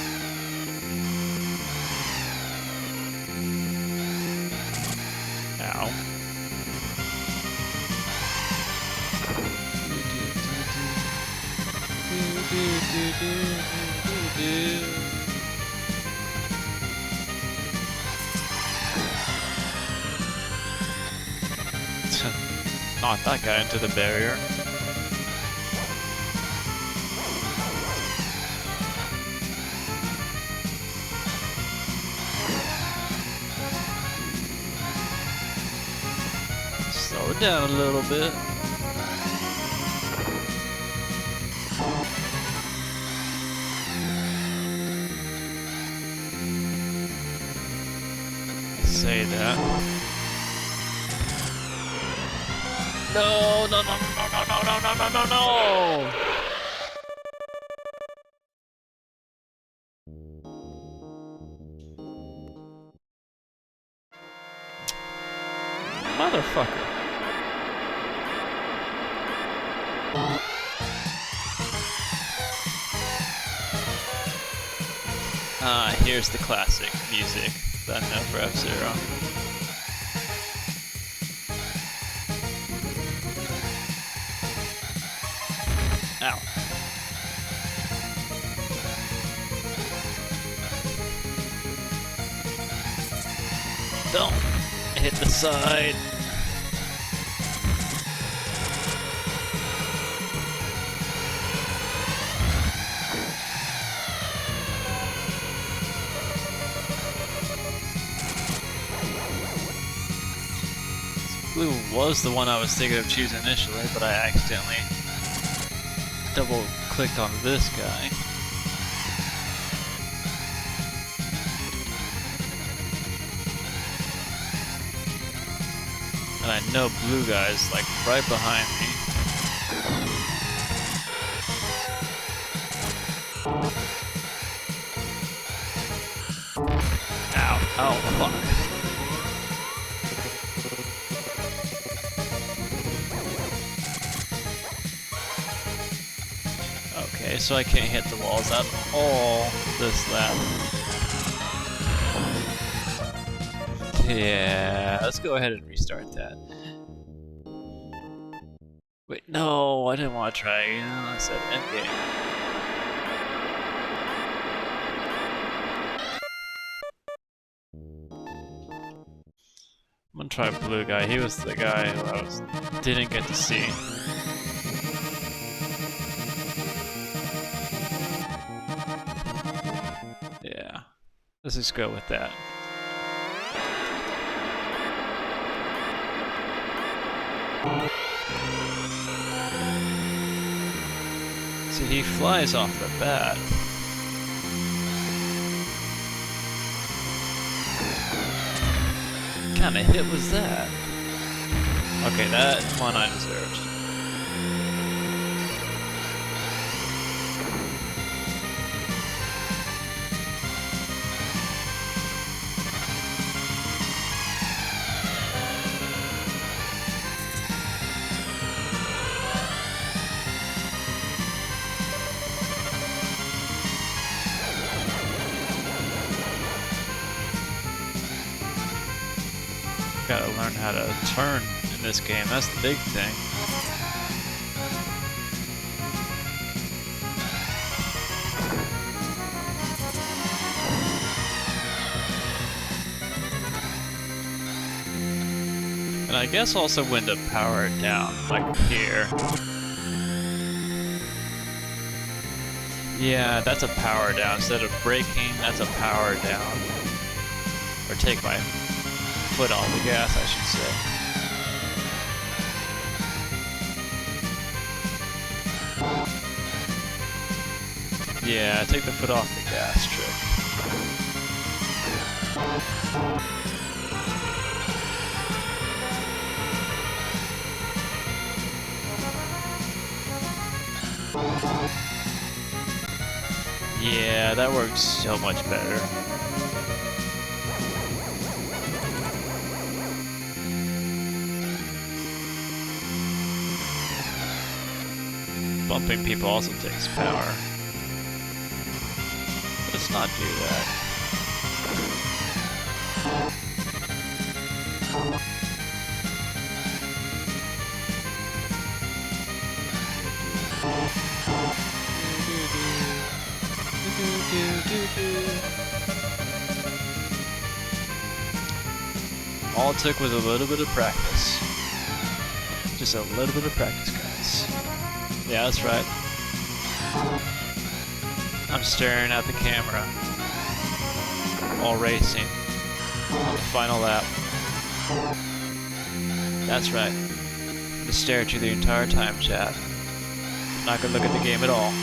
Ow. Knock that guy into the barrier. Slow it down a little bit. Say that. No, no, no, no, no, no, no, no, no, no, no! Motherfucker. Ah, here's the classic music that I know for F-Zero. Ow. Don't hit the side. Blue was the one I was thinking of choosing initially, but I accidentally double clicked on this guy. And I know blue guy's like right behind me. Ow, oh fuck. Okay, so I can't hit the walls at all this lap. Yeah, let's go ahead and restart that. Wait, no, I didn't want to try again. I said endgame. I'm gonna try blue guy. He was the guy who I didn't get to see. Yeah. This just go with that. See, he flies off the bat. What kind of hit was that? Okay, that one I deserved. Gotta learn how to turn in this game, that's the big thing. And I guess also when to power it down, like here. Yeah, that's a power down. Instead of braking, that's a power down. Or take my foot off the gas, I should say. Yeah, take the foot off the gas trick. Yeah, that works so much better. Bumping people also takes power. Let's not do that. All it took was a little bit of practice. Just a little bit of practice, guys. Yeah, that's right. I'm staring at the camera while racing on the final lap. That's right. I'm gonna stare at you the entire time, chat. I'm not gonna look at the game at all.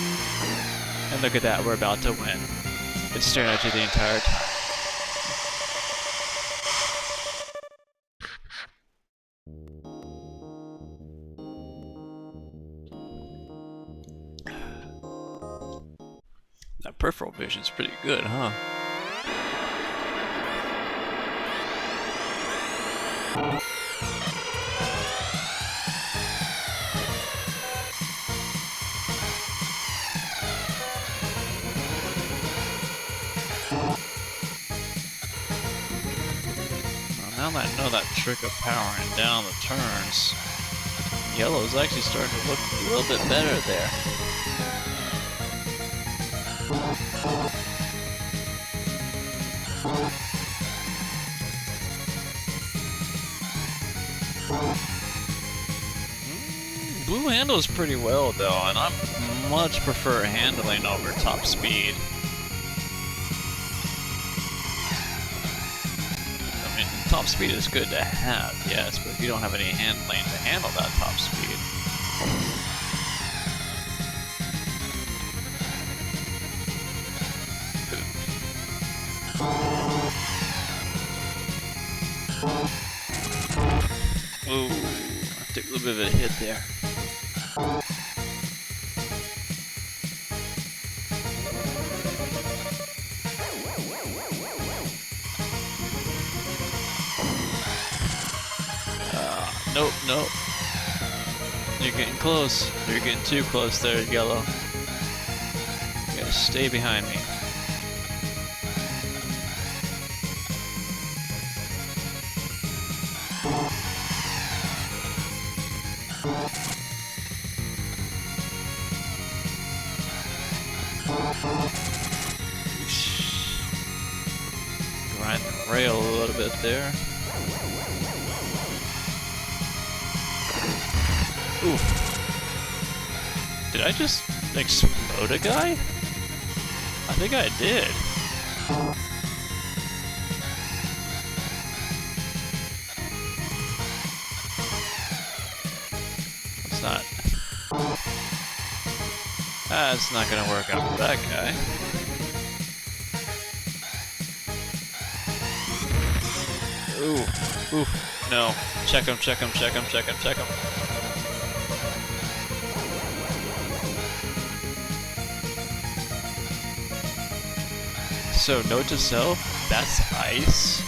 And look at that, we're about to win. It's staring at you the entire time. That peripheral vision's pretty good, huh? Well, now that I know that trick of powering down the turns, yellow's actually starting to look a little bit better there. Blue handles pretty well though, and I much prefer handling over top speed. I mean, top speed is good to have, yes, but if you don't have any handling to handle that top speed. Ooh, I took a little bit of a hit there. Nope, nope. You're getting close. You're getting too close there, yellow. You gotta stay behind me. Grind the rail a little bit there. Ooh. Did I just explode a guy? I think I did. That's not gonna work out for that guy. Ooh, ooh, no. Check him, check him, check him, check him, check him. So, note to self, that's ice.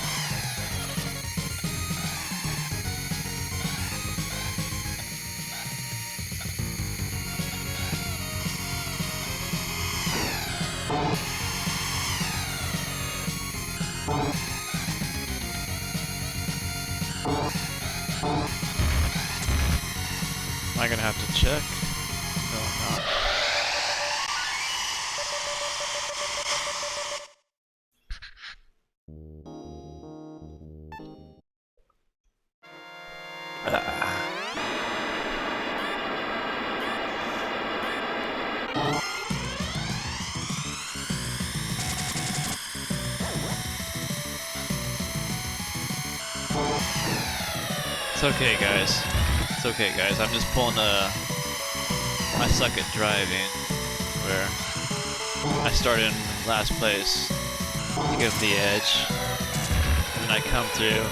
Am I gonna have to check? No, I'm not. It's okay, guys. It's okay, guys. I'm just pulling I suck at driving, where I started in last place to give the edge, and then I come through,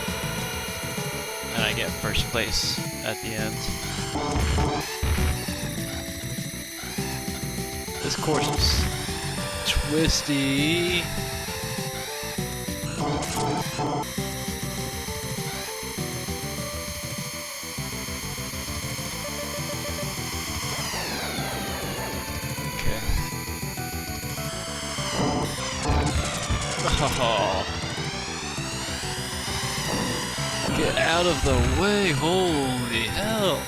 and I get first place at the end. This course is twisty. Oh. Get out of the way, holy hell.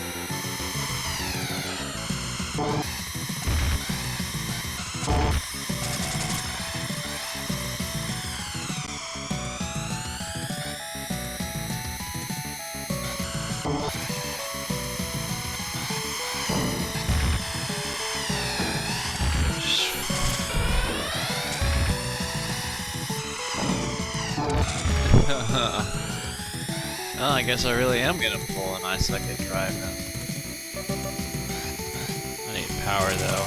Well, I guess I really am gonna pull an I suck at driving. I need power though.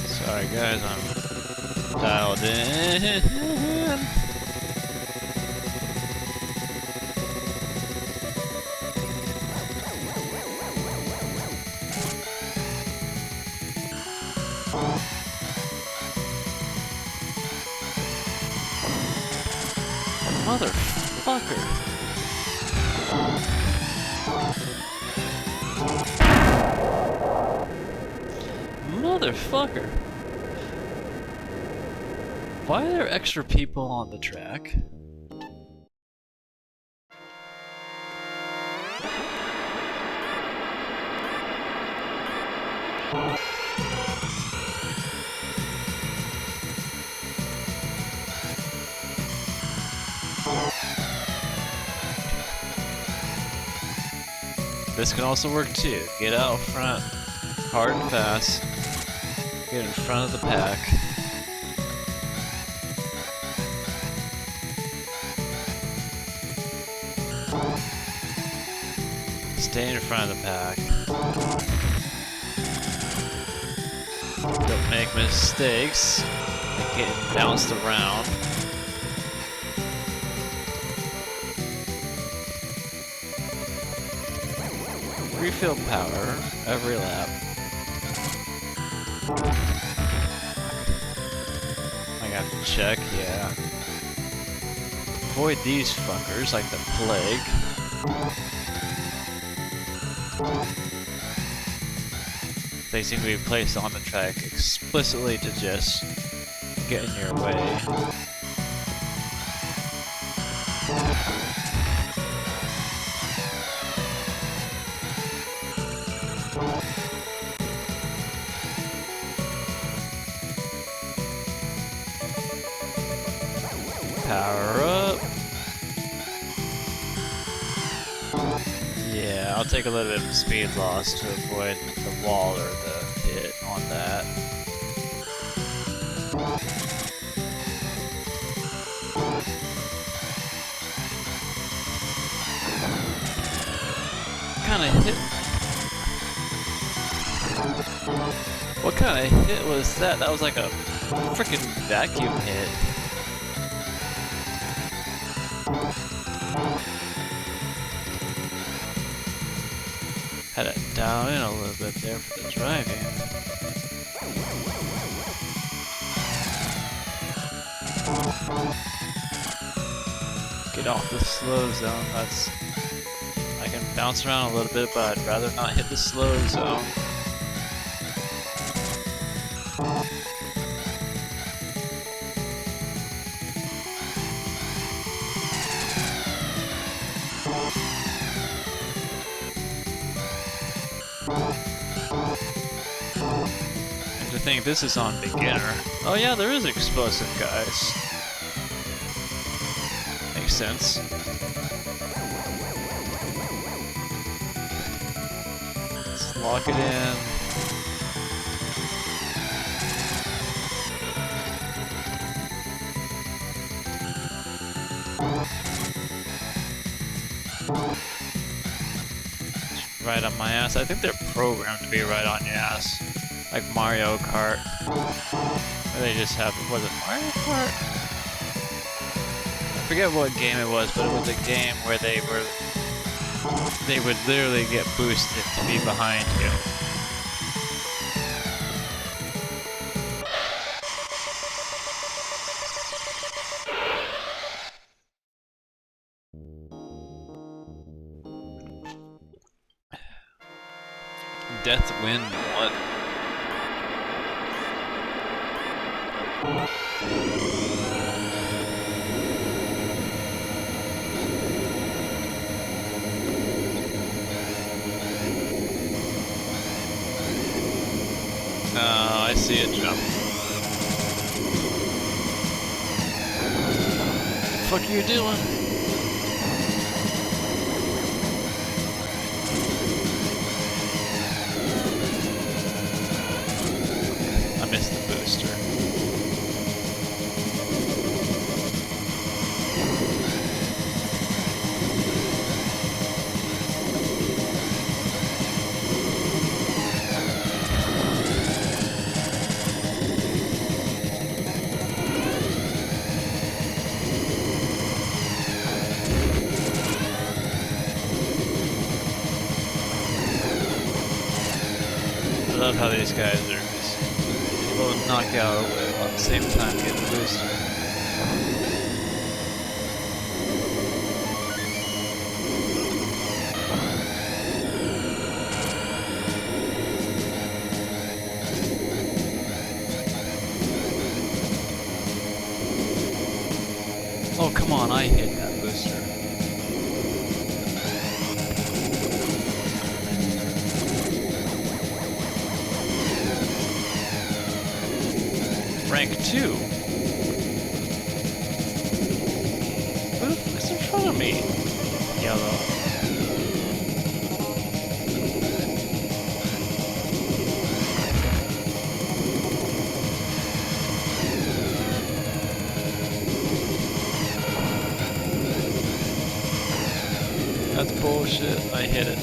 Sorry guys, I'm dialed in. Motherfucker. Motherfucker. Why are there extra people on the track? This can also work too. Get out front, hard and fast. Get in front of the pack. Stay in front of the pack. Don't make mistakes. Like getting bounced around. Refill power every lap. I got to check, yeah. Avoid these fuckers like the plague. They seem to be placed on the track explicitly to just get in your way. Power up. Yeah, I'll take a little bit of speed loss to avoid the wall or the hit on that. What kind of hit was that? That was like a freaking vacuum hit. Had to dial in a little bit there for the driving. Get off the slow zone. I can bounce around a little bit, but I'd rather not hit the slow zone. And to think this is on beginner. Oh yeah, there is explosive guys. Makes sense. Let's lock it in. Right on my ass. I think they're programmed to be right on your ass. Like Mario Kart. Or they just have, was it Mario Kart? I forget what game it was, but it was a game where they would literally get boosted to be behind you. Death Wind 1. Oh, I see it jump. What the fuck are you doing? I missed the booster. I love how these guys are just able to knock out at the same time get the booster. Oh, come on, I hit that booster. Rank 2. Who the fuck's in front of me? Yellow. That's bullshit. I hit it.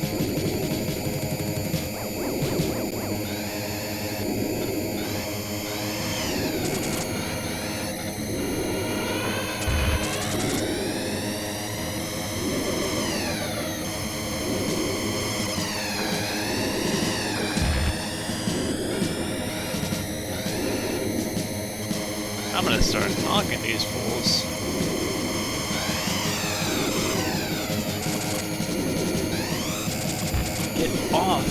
I'm gonna start knocking these fools. Get off!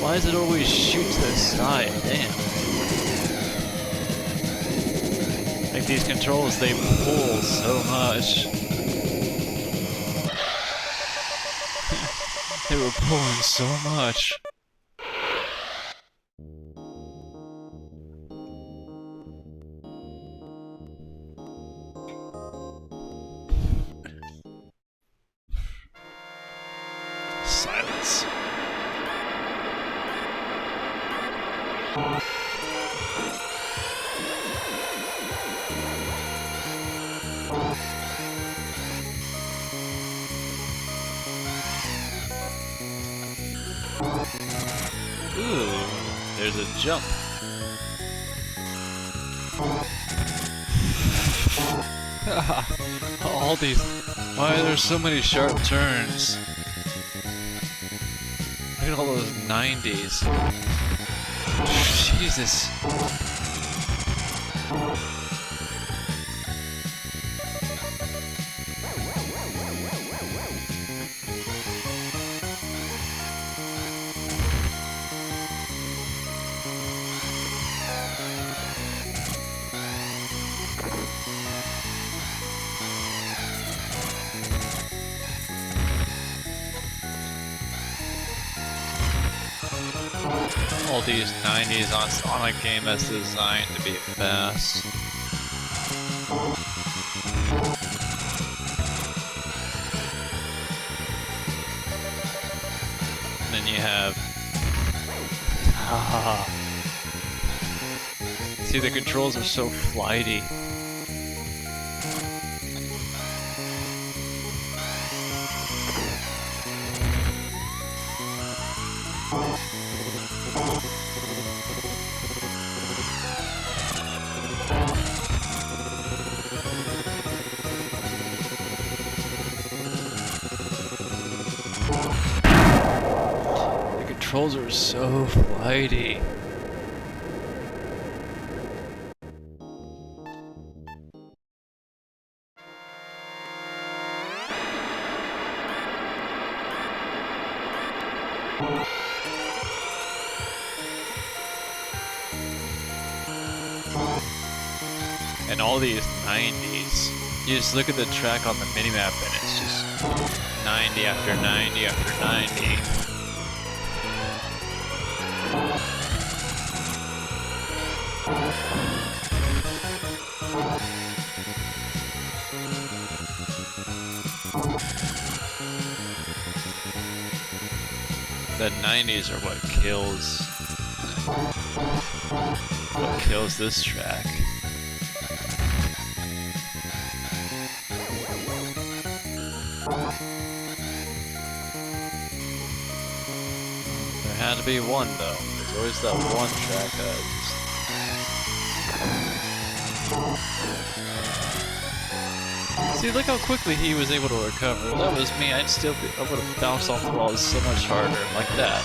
Why does it always shoot to the side? Damn. Like these controls, they pull so much. They were pulling so much. Ooh, there's a jump. All these. Why are there so many sharp turns? Look at all those 90s. Jesus. All these 90s on a game that's designed to be fast. And then you have... See, the controls are so flighty. The controls are so flighty. And all these 90s. You just look at the track on the minimap and it's just 90 after 90 after 90. The 90s are what kills this track. There had to be one though. There's always that one track that just... See, look how quickly he was able to recover. If that was me, I would have bounced off the walls so much harder, like that.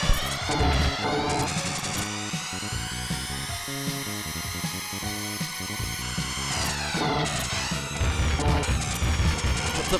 What the?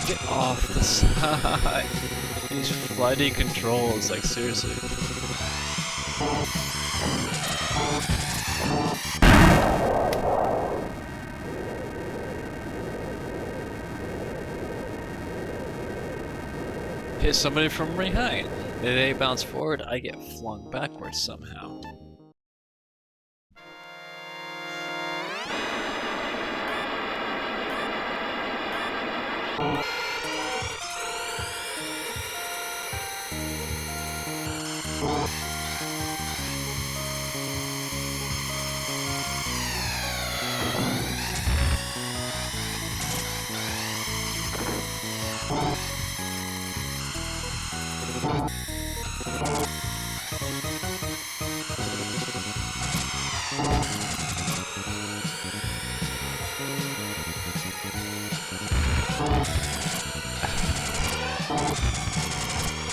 Get off the side. These flighty controls, like seriously. Hit somebody from behind. If they bounce forward, I get flung backwards somehow.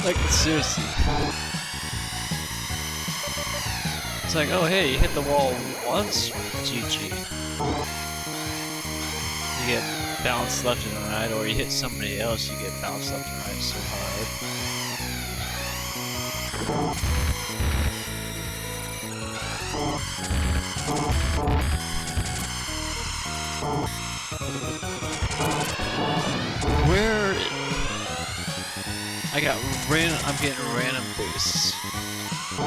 Like, seriously. It's like, oh hey, you hit the wall once, GG. You get bounced left and right, or you hit somebody else, you get bounced left and right so hard. Where? I'm getting random boosts.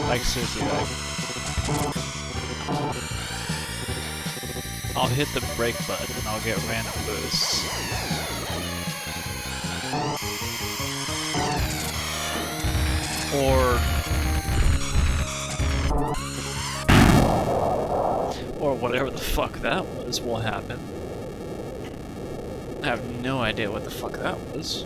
Like seriously, like I'll hit the brake button and I'll get random boosts. Or whatever the fuck that was will happen. I have no idea what the fuck that was.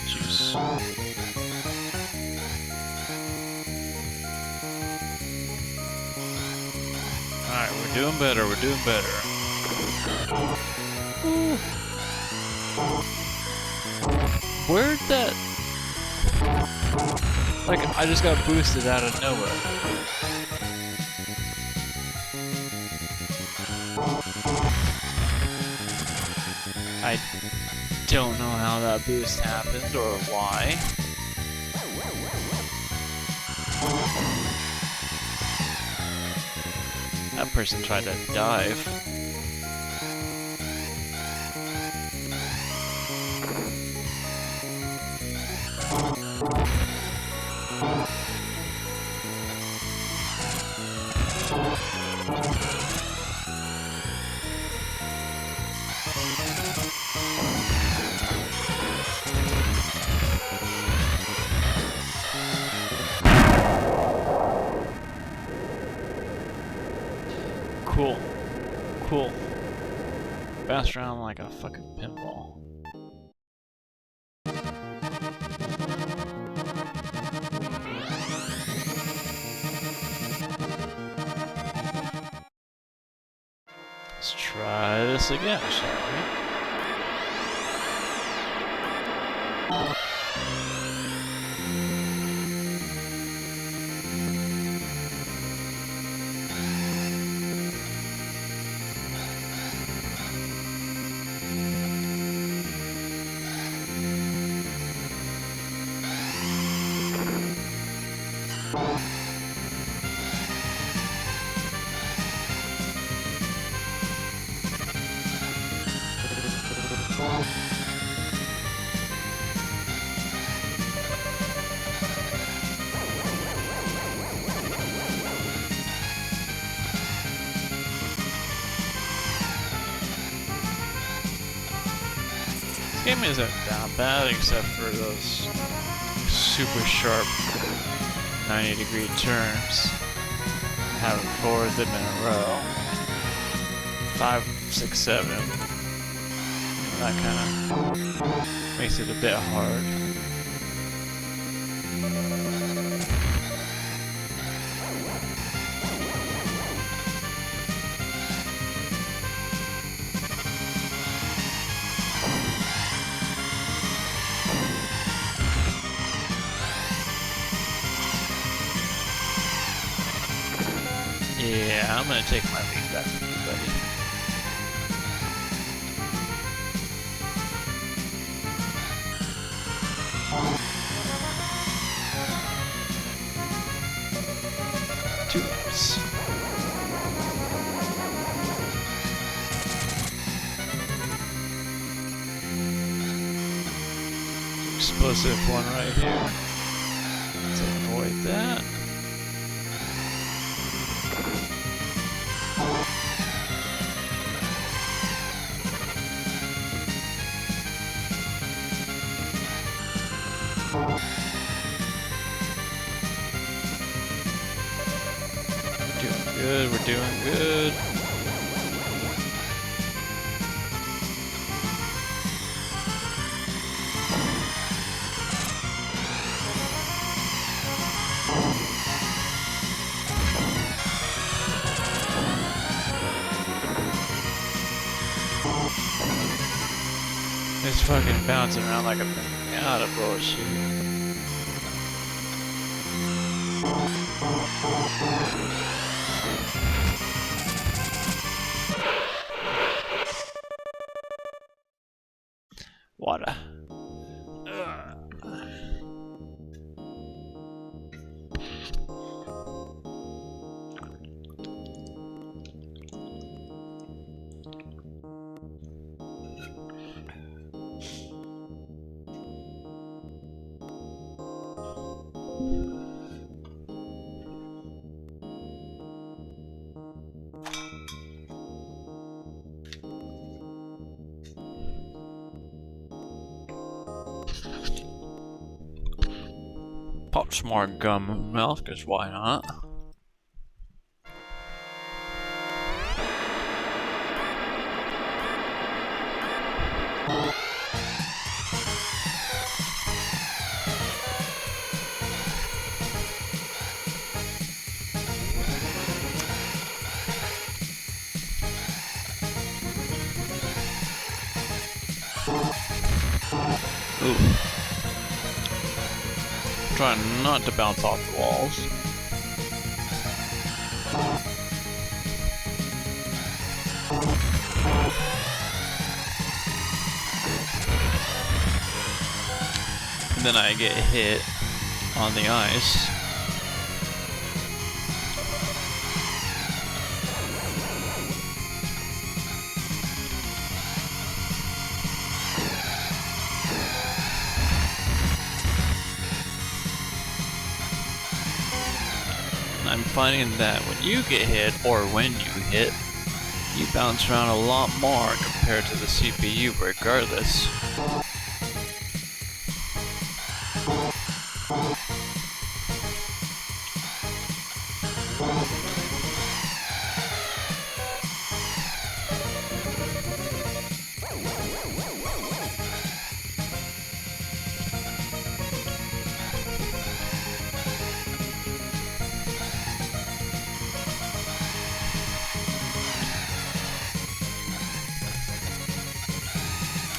Juice. Alright, we're doing better, we're doing better. Ooh. Where'd that... Like, I just got boosted out of nowhere. I don't know how that boost happened or why. That person tried to dive. Cool. Cool. Bounce around like a fucking pinball. Let's try this again, shall we? This game isn't that bad except for those super sharp 90-degree turns. Having 4 of them in a row. 5, 6, 7. That kind of makes it a bit hard. Yeah, I'm gonna take my lead back from you, buddy. Two laps. Explosive one right here. Let's avoid that. Doing good, we're doing good. It's fucking bouncing around like a out of bullshit. Water. Pop some more gum in my mouth, cause why not? Ooh. Trying not to bounce off the walls. And then I get hit on the ice. I'm finding that when you get hit, or when you hit, you bounce around a lot more compared to the CPU regardless.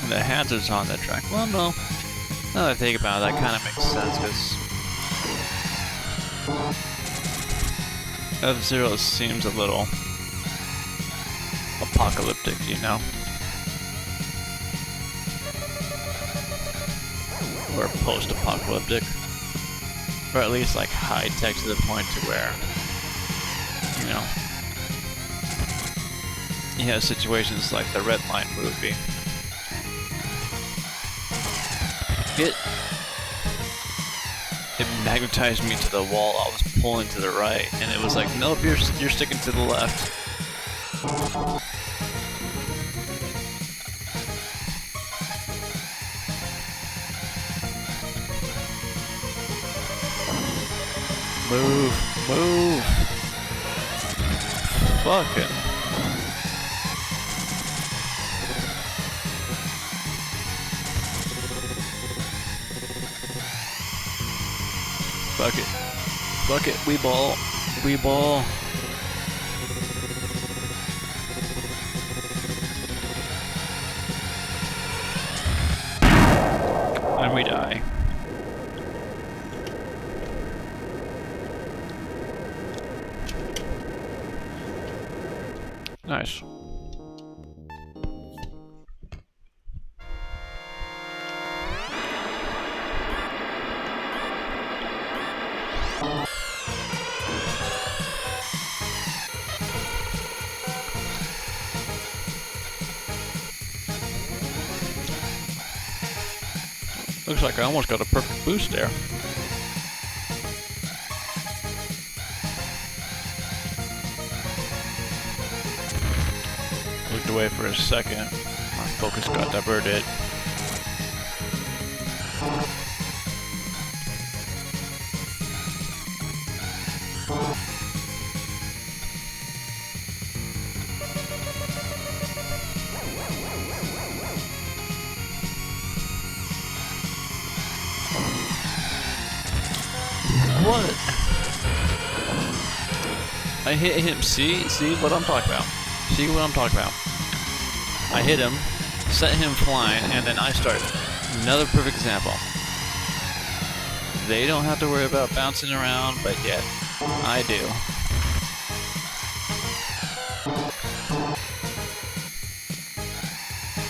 The hazards on the track. Well, no. Now that I think about it, that kind of makes sense, because F-Zero seems a little apocalyptic, you know? Or post-apocalyptic. Or at least like high-tech to the point to where, you know, you have situations like the Red Line movie. It magnetized me to the wall. I was pulling to the right, and it was like, nope, you're sticking to the left. Move. Fucking. Fuck it, we ball. And we die. Nice. Looks like I almost got a perfect boost there. Looked away for a second. My focus got diverted. I hit him. See what I'm talking about. See what I'm talking about. I hit him, set him flying, and then I start. Another perfect example. They don't have to worry about bouncing around, but yet I do.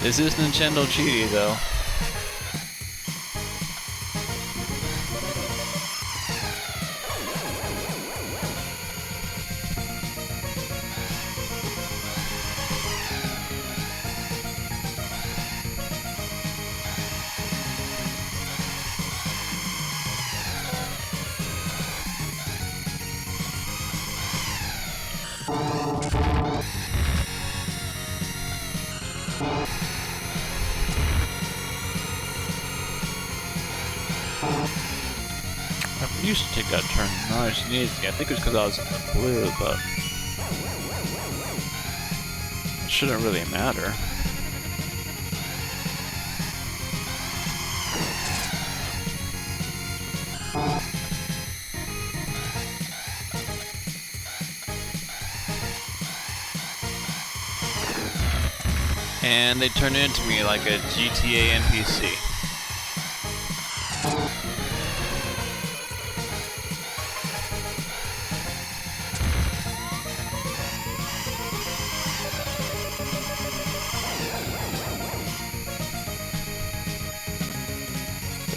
Is this Nintendo cheaty though? I used to take that turn. No, I just needed to. I think it was because I was in the blue, but it shouldn't really matter. And they turned into me like a GTA NPC.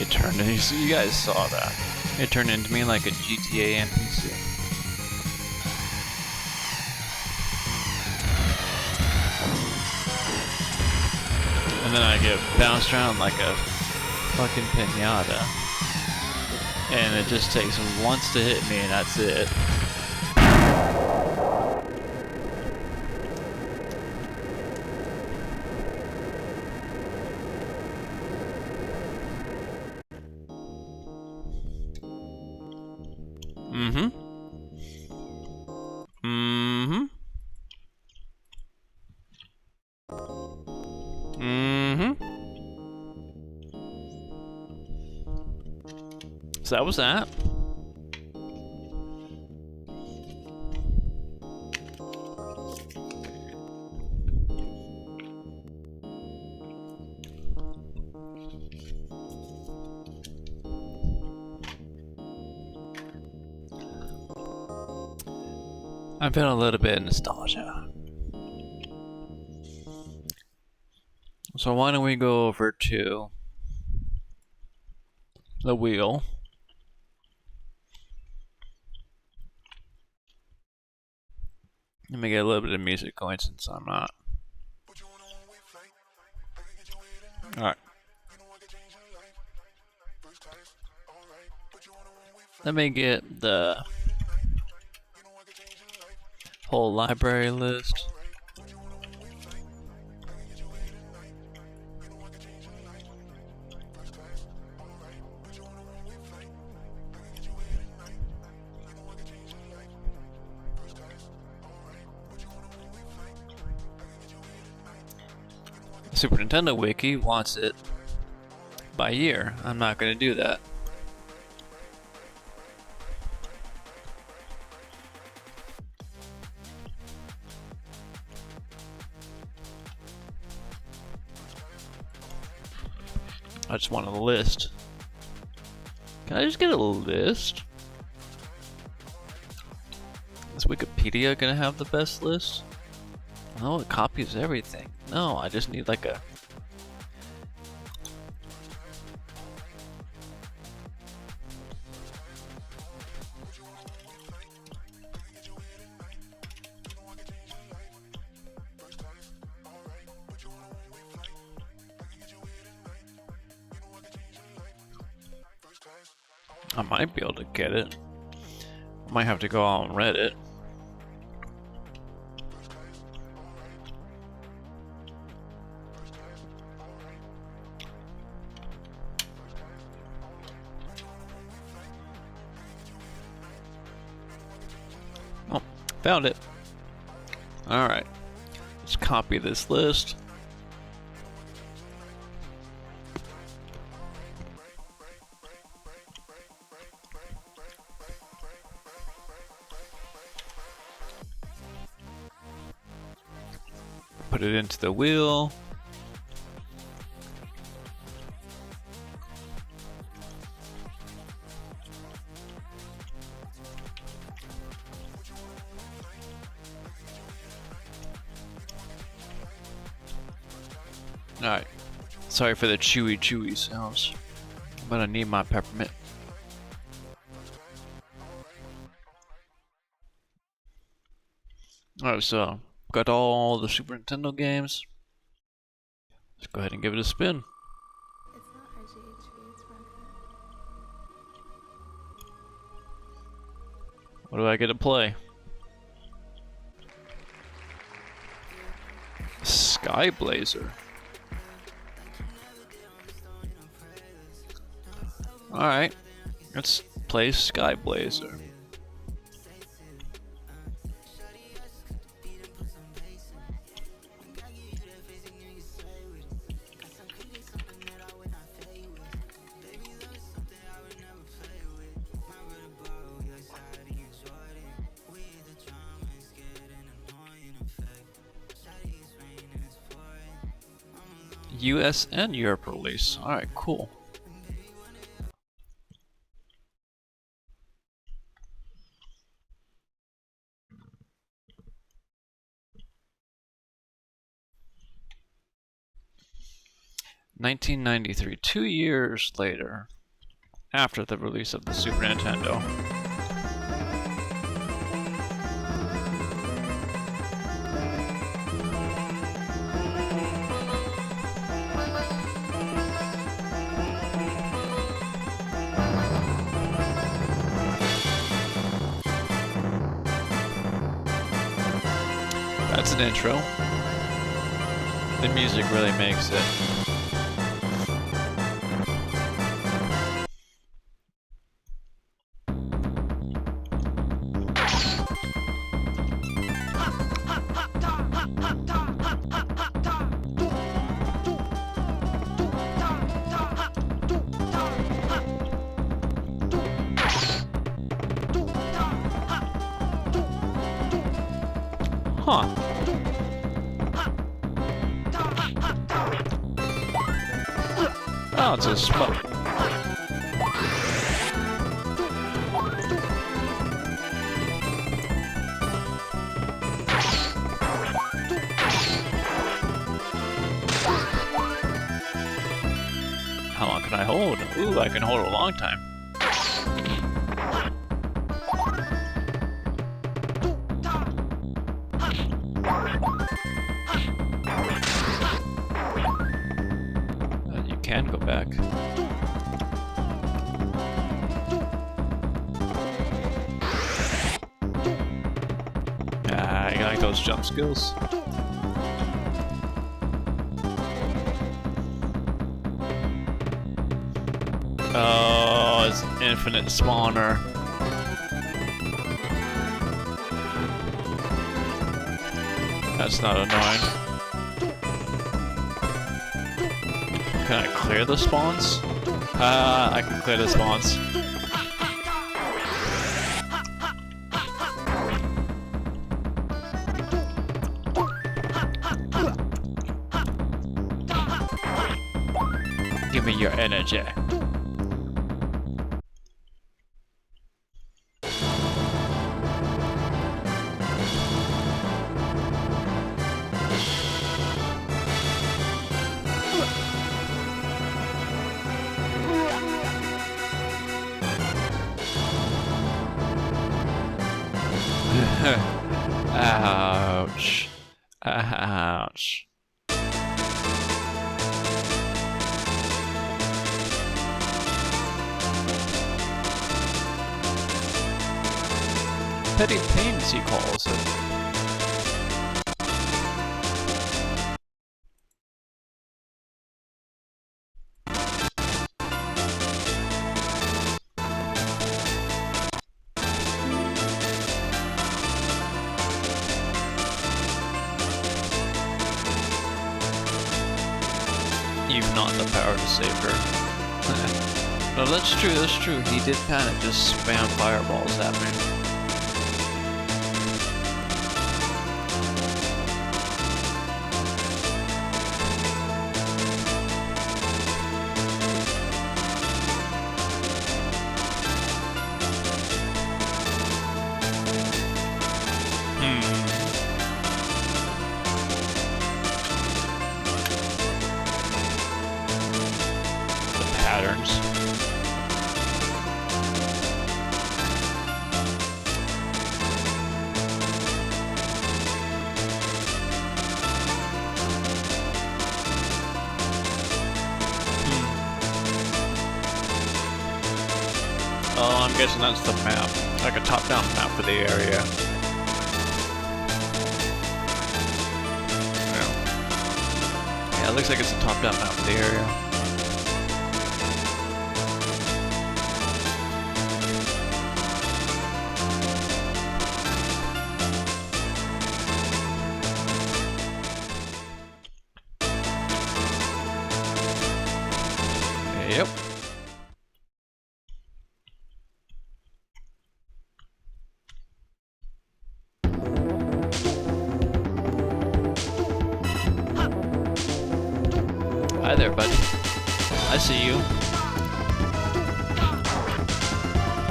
It turned into, you guys saw that. It turned into me like a GTA NPC. And then I get bounced around like a fucking pinata. And it just takes once to hit me and that's it. Mm-hmm. Mm-hmm. Mm-hmm. So that was that. I'm feeling a little bit of nostalgia. So why don't we go over to the wheel. Let me get a little bit of music going since I'm not. Alright. Let me get the whole library list. Super Nintendo Wiki wants it by year. I'm not going to do that. I just want a list. Can I just get a list? Is Wikipedia gonna have the best list? No, it copies everything. No, I just need like a... I might be able to get it. I might have to go on Reddit. Oh, found it. Alright. Let's copy this list. Put it into the wheel. Alright. Sorry for the chewy sounds. But I need my peppermint. Alright, so got all the Super Nintendo games. Let's go ahead and give it a spin. It's not RGHV, it's Roku. What do I get to play? Sky Blazer. Alright, let's play Sky Blazer. US and Europe release. Alright, cool. (1993), 2 years later, after the release of the Super Nintendo. That's an intro. The music really makes it. Huh. Oh, it's a smoke. How long can I hold? Ooh, I can hold a long time. You can go back. Ah, you like those jump skills? Oh, it's an infinite spawner. That's not annoying. Can I clear the spawns? I can clear the spawns. Give me your energy. Ouch. Ouch. Petty pains, he calls it. You've not the power to save her. No, that's true, that's true. He did kind of just spam fireballs at me. The patterns. Oh, I'm guessing that's the map. Like a top-down map for the area. Yeah, it looks like it's a top-down map for the area. Yep. Hi there, buddy. I see you.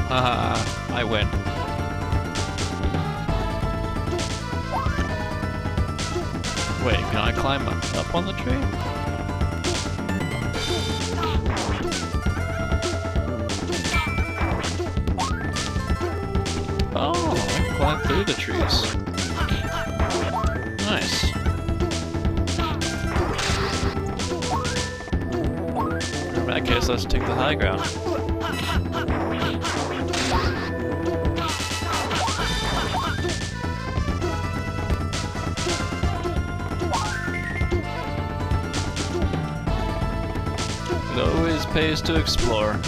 Haha, I win. Wait, can I climb up on the tree? Oh, I can climb through the trees. Nice. In that case, let's take the high ground. It always pays to explore.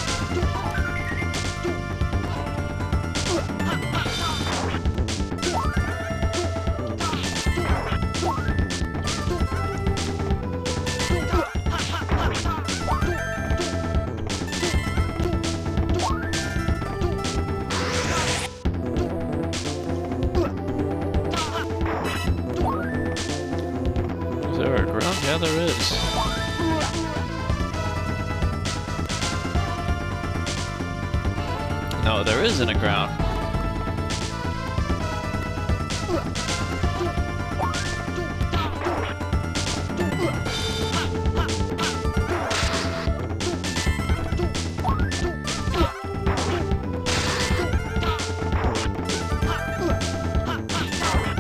Is there a ground? Yeah, there is. No, there isn't a ground.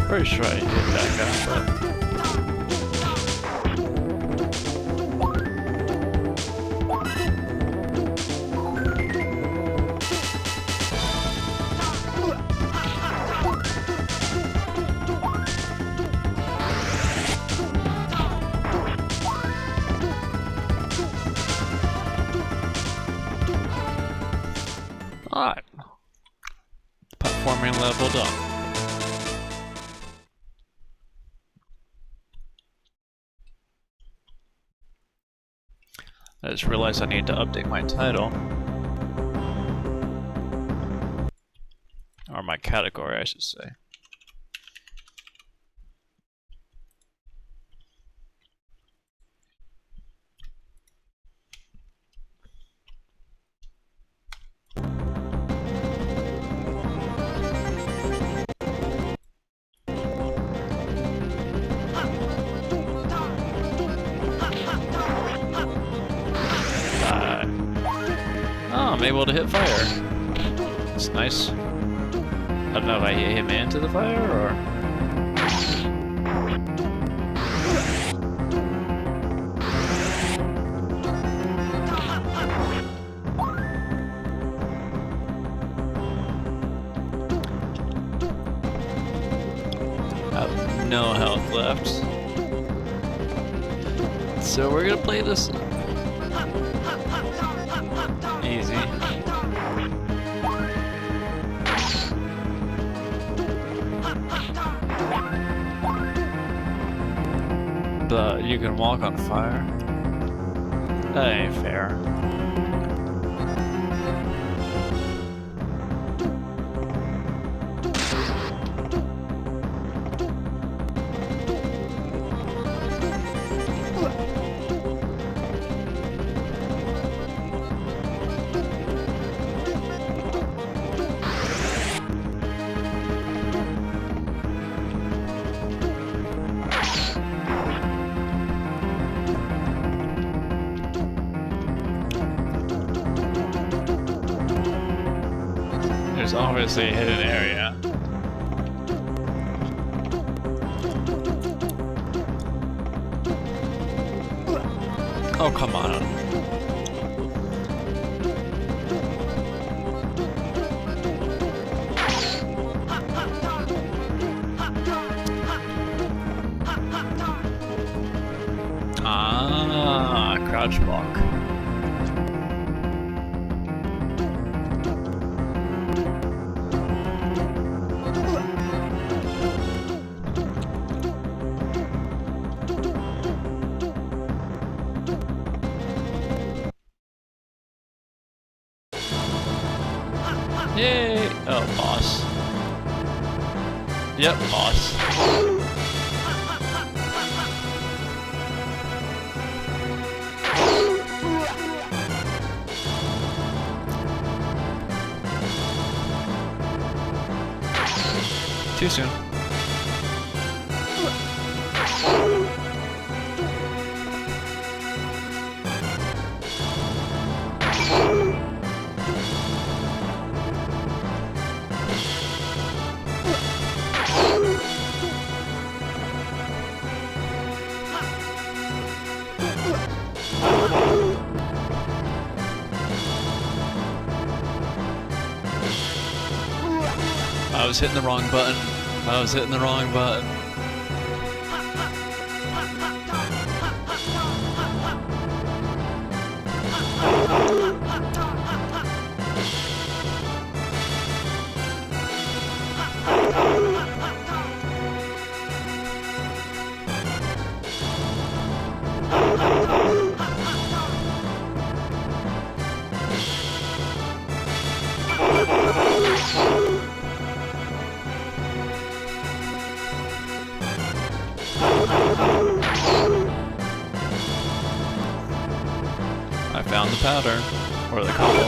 Pretty sure I hit that guy, but... Alright. Platforming level done. I just realized I need to update my title. Or my category, I should say. Oh, I'm able to hit fire. That's nice. I don't know if I hit him into the fire or... I have no health left. So we're gonna play this easy. But you can walk on fire. That ain't fair. There's obviously a hidden area. Oh, come on. Ah, crouch block. Yay! Oh, boss. Yep, boss. Too soon. I was hitting the wrong button. I was hitting the wrong button. I found the powder, or the combo.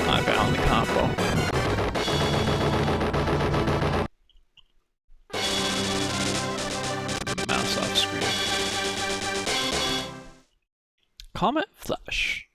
I found the combo. Mouse off screen. Comet Flash.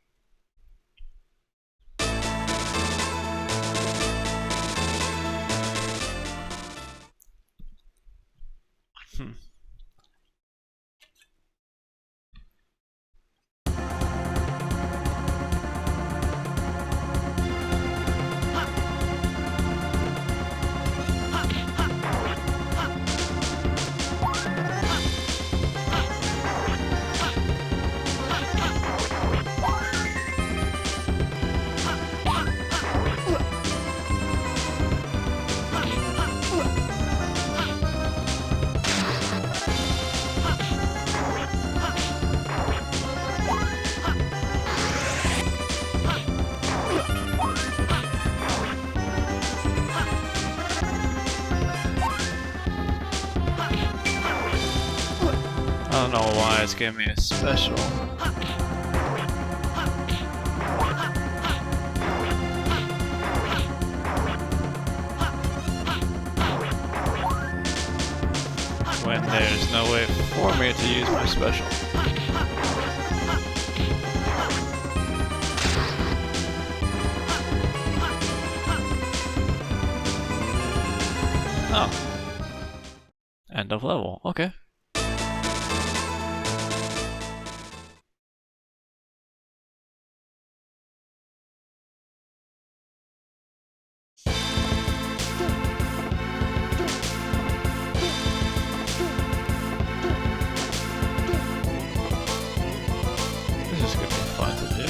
I don't know why it's giving me a special. When there's no way for me to use my special. Oh. End of level, okay. This is gonna be fun to do.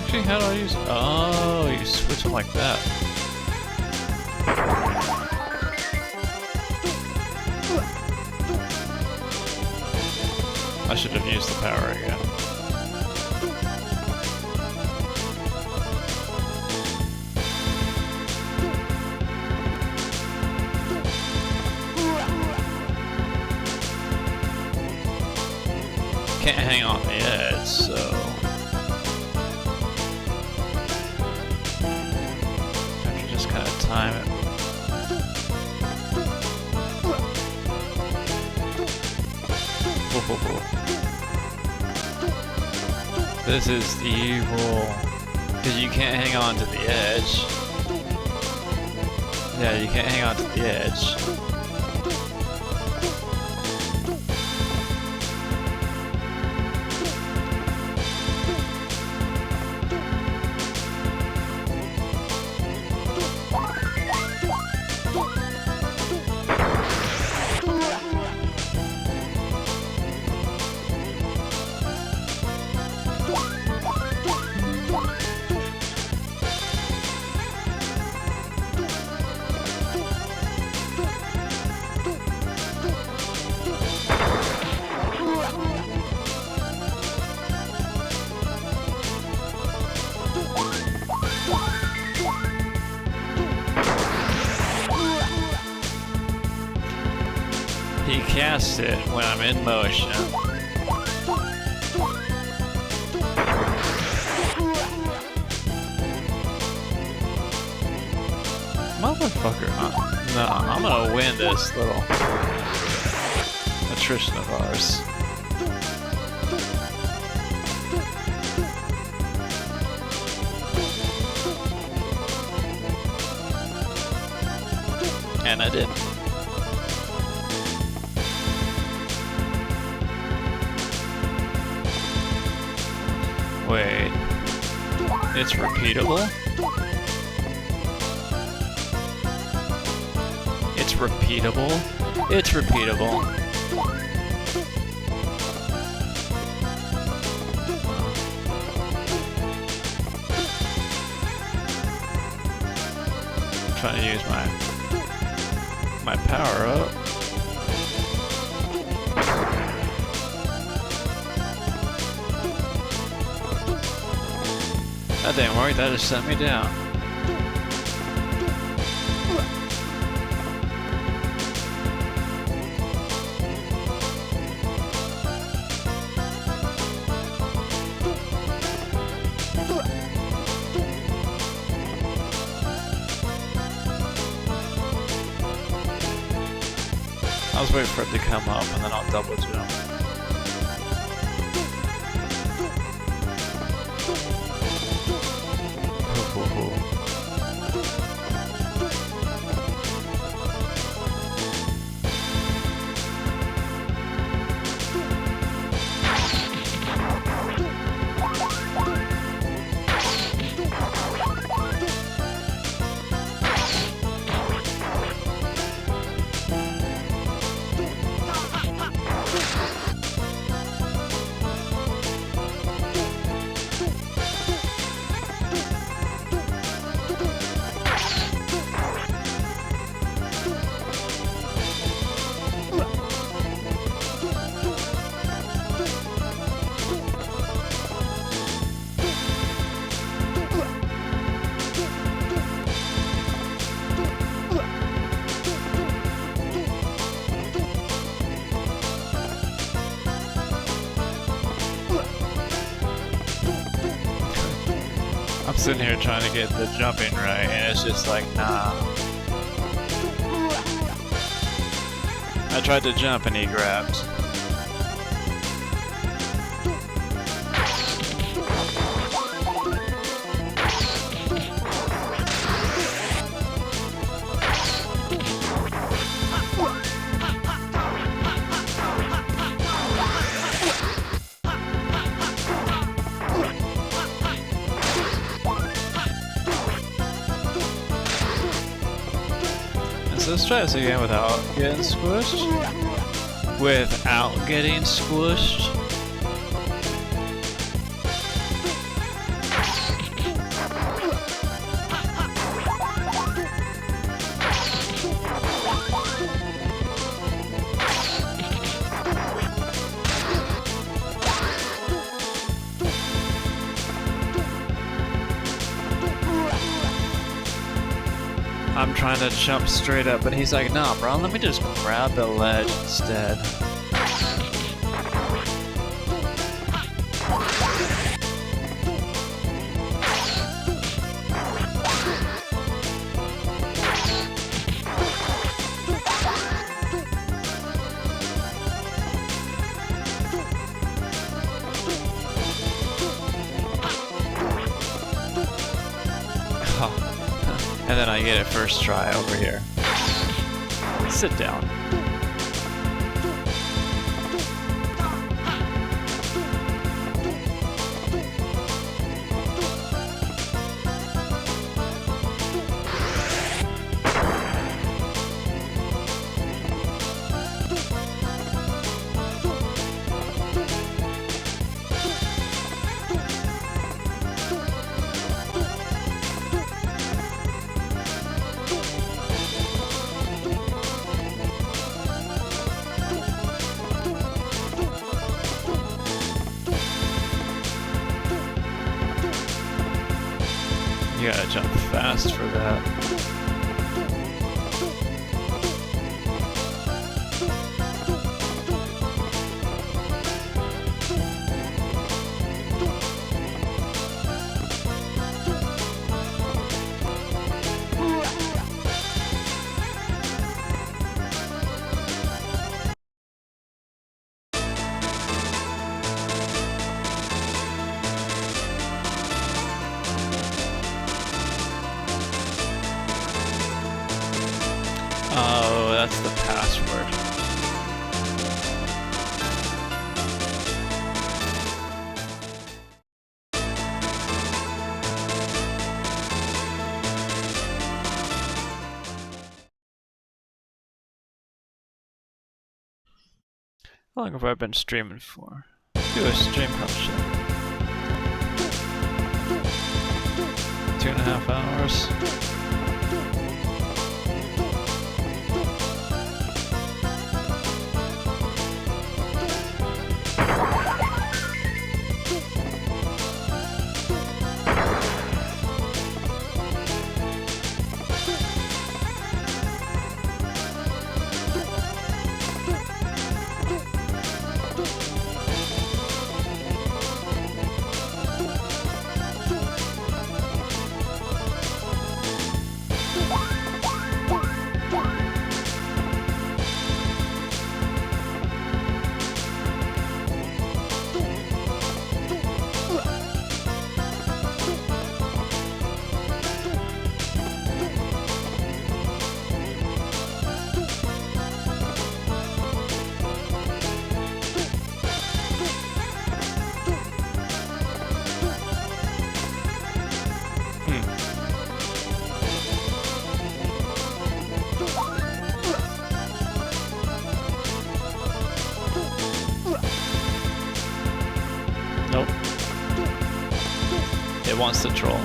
Actually, how do I use? Oh, you switch them like that. I should have used the power again. Can't hang on the edge, so have to just kind of time it. This is evil. Because you can't hang on to the edge. Yeah, you can't hang on to the edge. He casts it when I'm in motion. Motherfucker. No, I'm gonna win this little attrition of ours. And I did. Wait. It's repeatable? It's repeatable? It's repeatable. I'm trying to use my power up. That didn't work, that just sent me down. I was waiting for it to come up and then I'll double jump. I'm sitting here trying to get the jumping right, and it's just like, nah. I tried to jump and he grabbed. So let's try this again without getting squished. Without getting squished. I'm trying to jump straight up, but he's like, nah, bro, let me just grab the ledge instead. then I get it first try over here. Sit down. You gotta jump fast for that. Oh, that's the password. How long have I been streaming for? Do a stream health check. 2.5 hours. Nope. It wants to troll.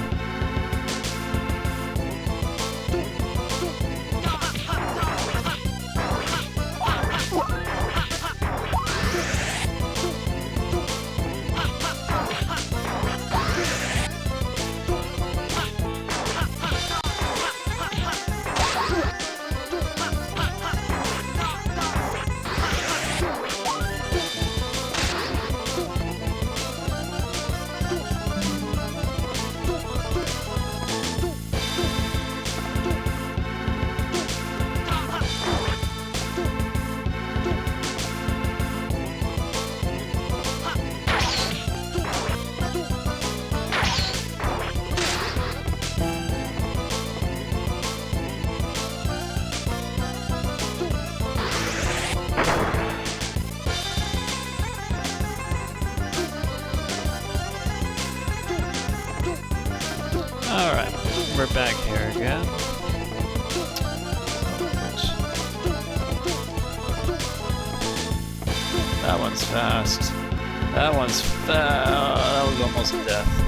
Alright, we're back here again. That one's fast. That one's that was almost death.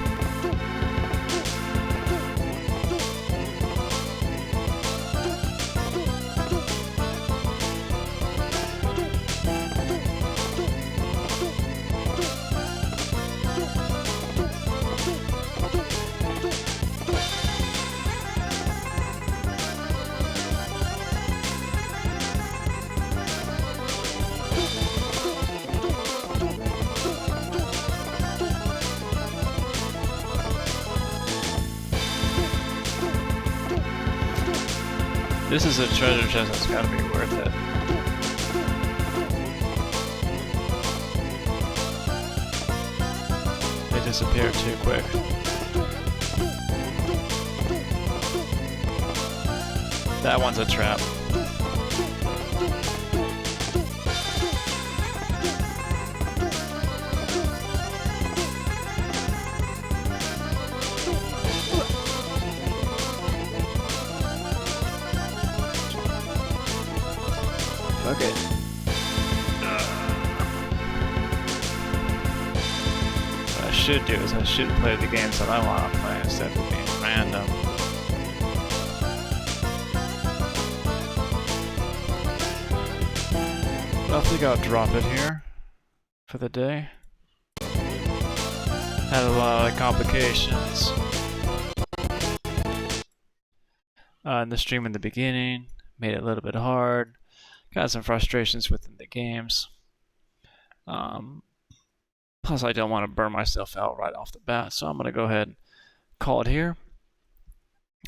This is a treasure chest that's gotta be worth it. They disappear too quick. That one's a trap. Okay. What I should do is I should play the games that I want to play instead of being random. I think I'll drop it here for the day. Had a lot of complications in the stream in the beginning. Made it a little bit hard. Got some frustrations within the games. Plus, I don't want to burn myself out right off the bat, so I'm going to go ahead and call it here.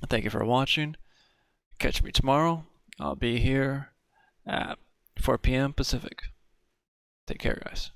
Thank you for watching. Catch me tomorrow. I'll be here at 4 p.m. Pacific. Take care, guys.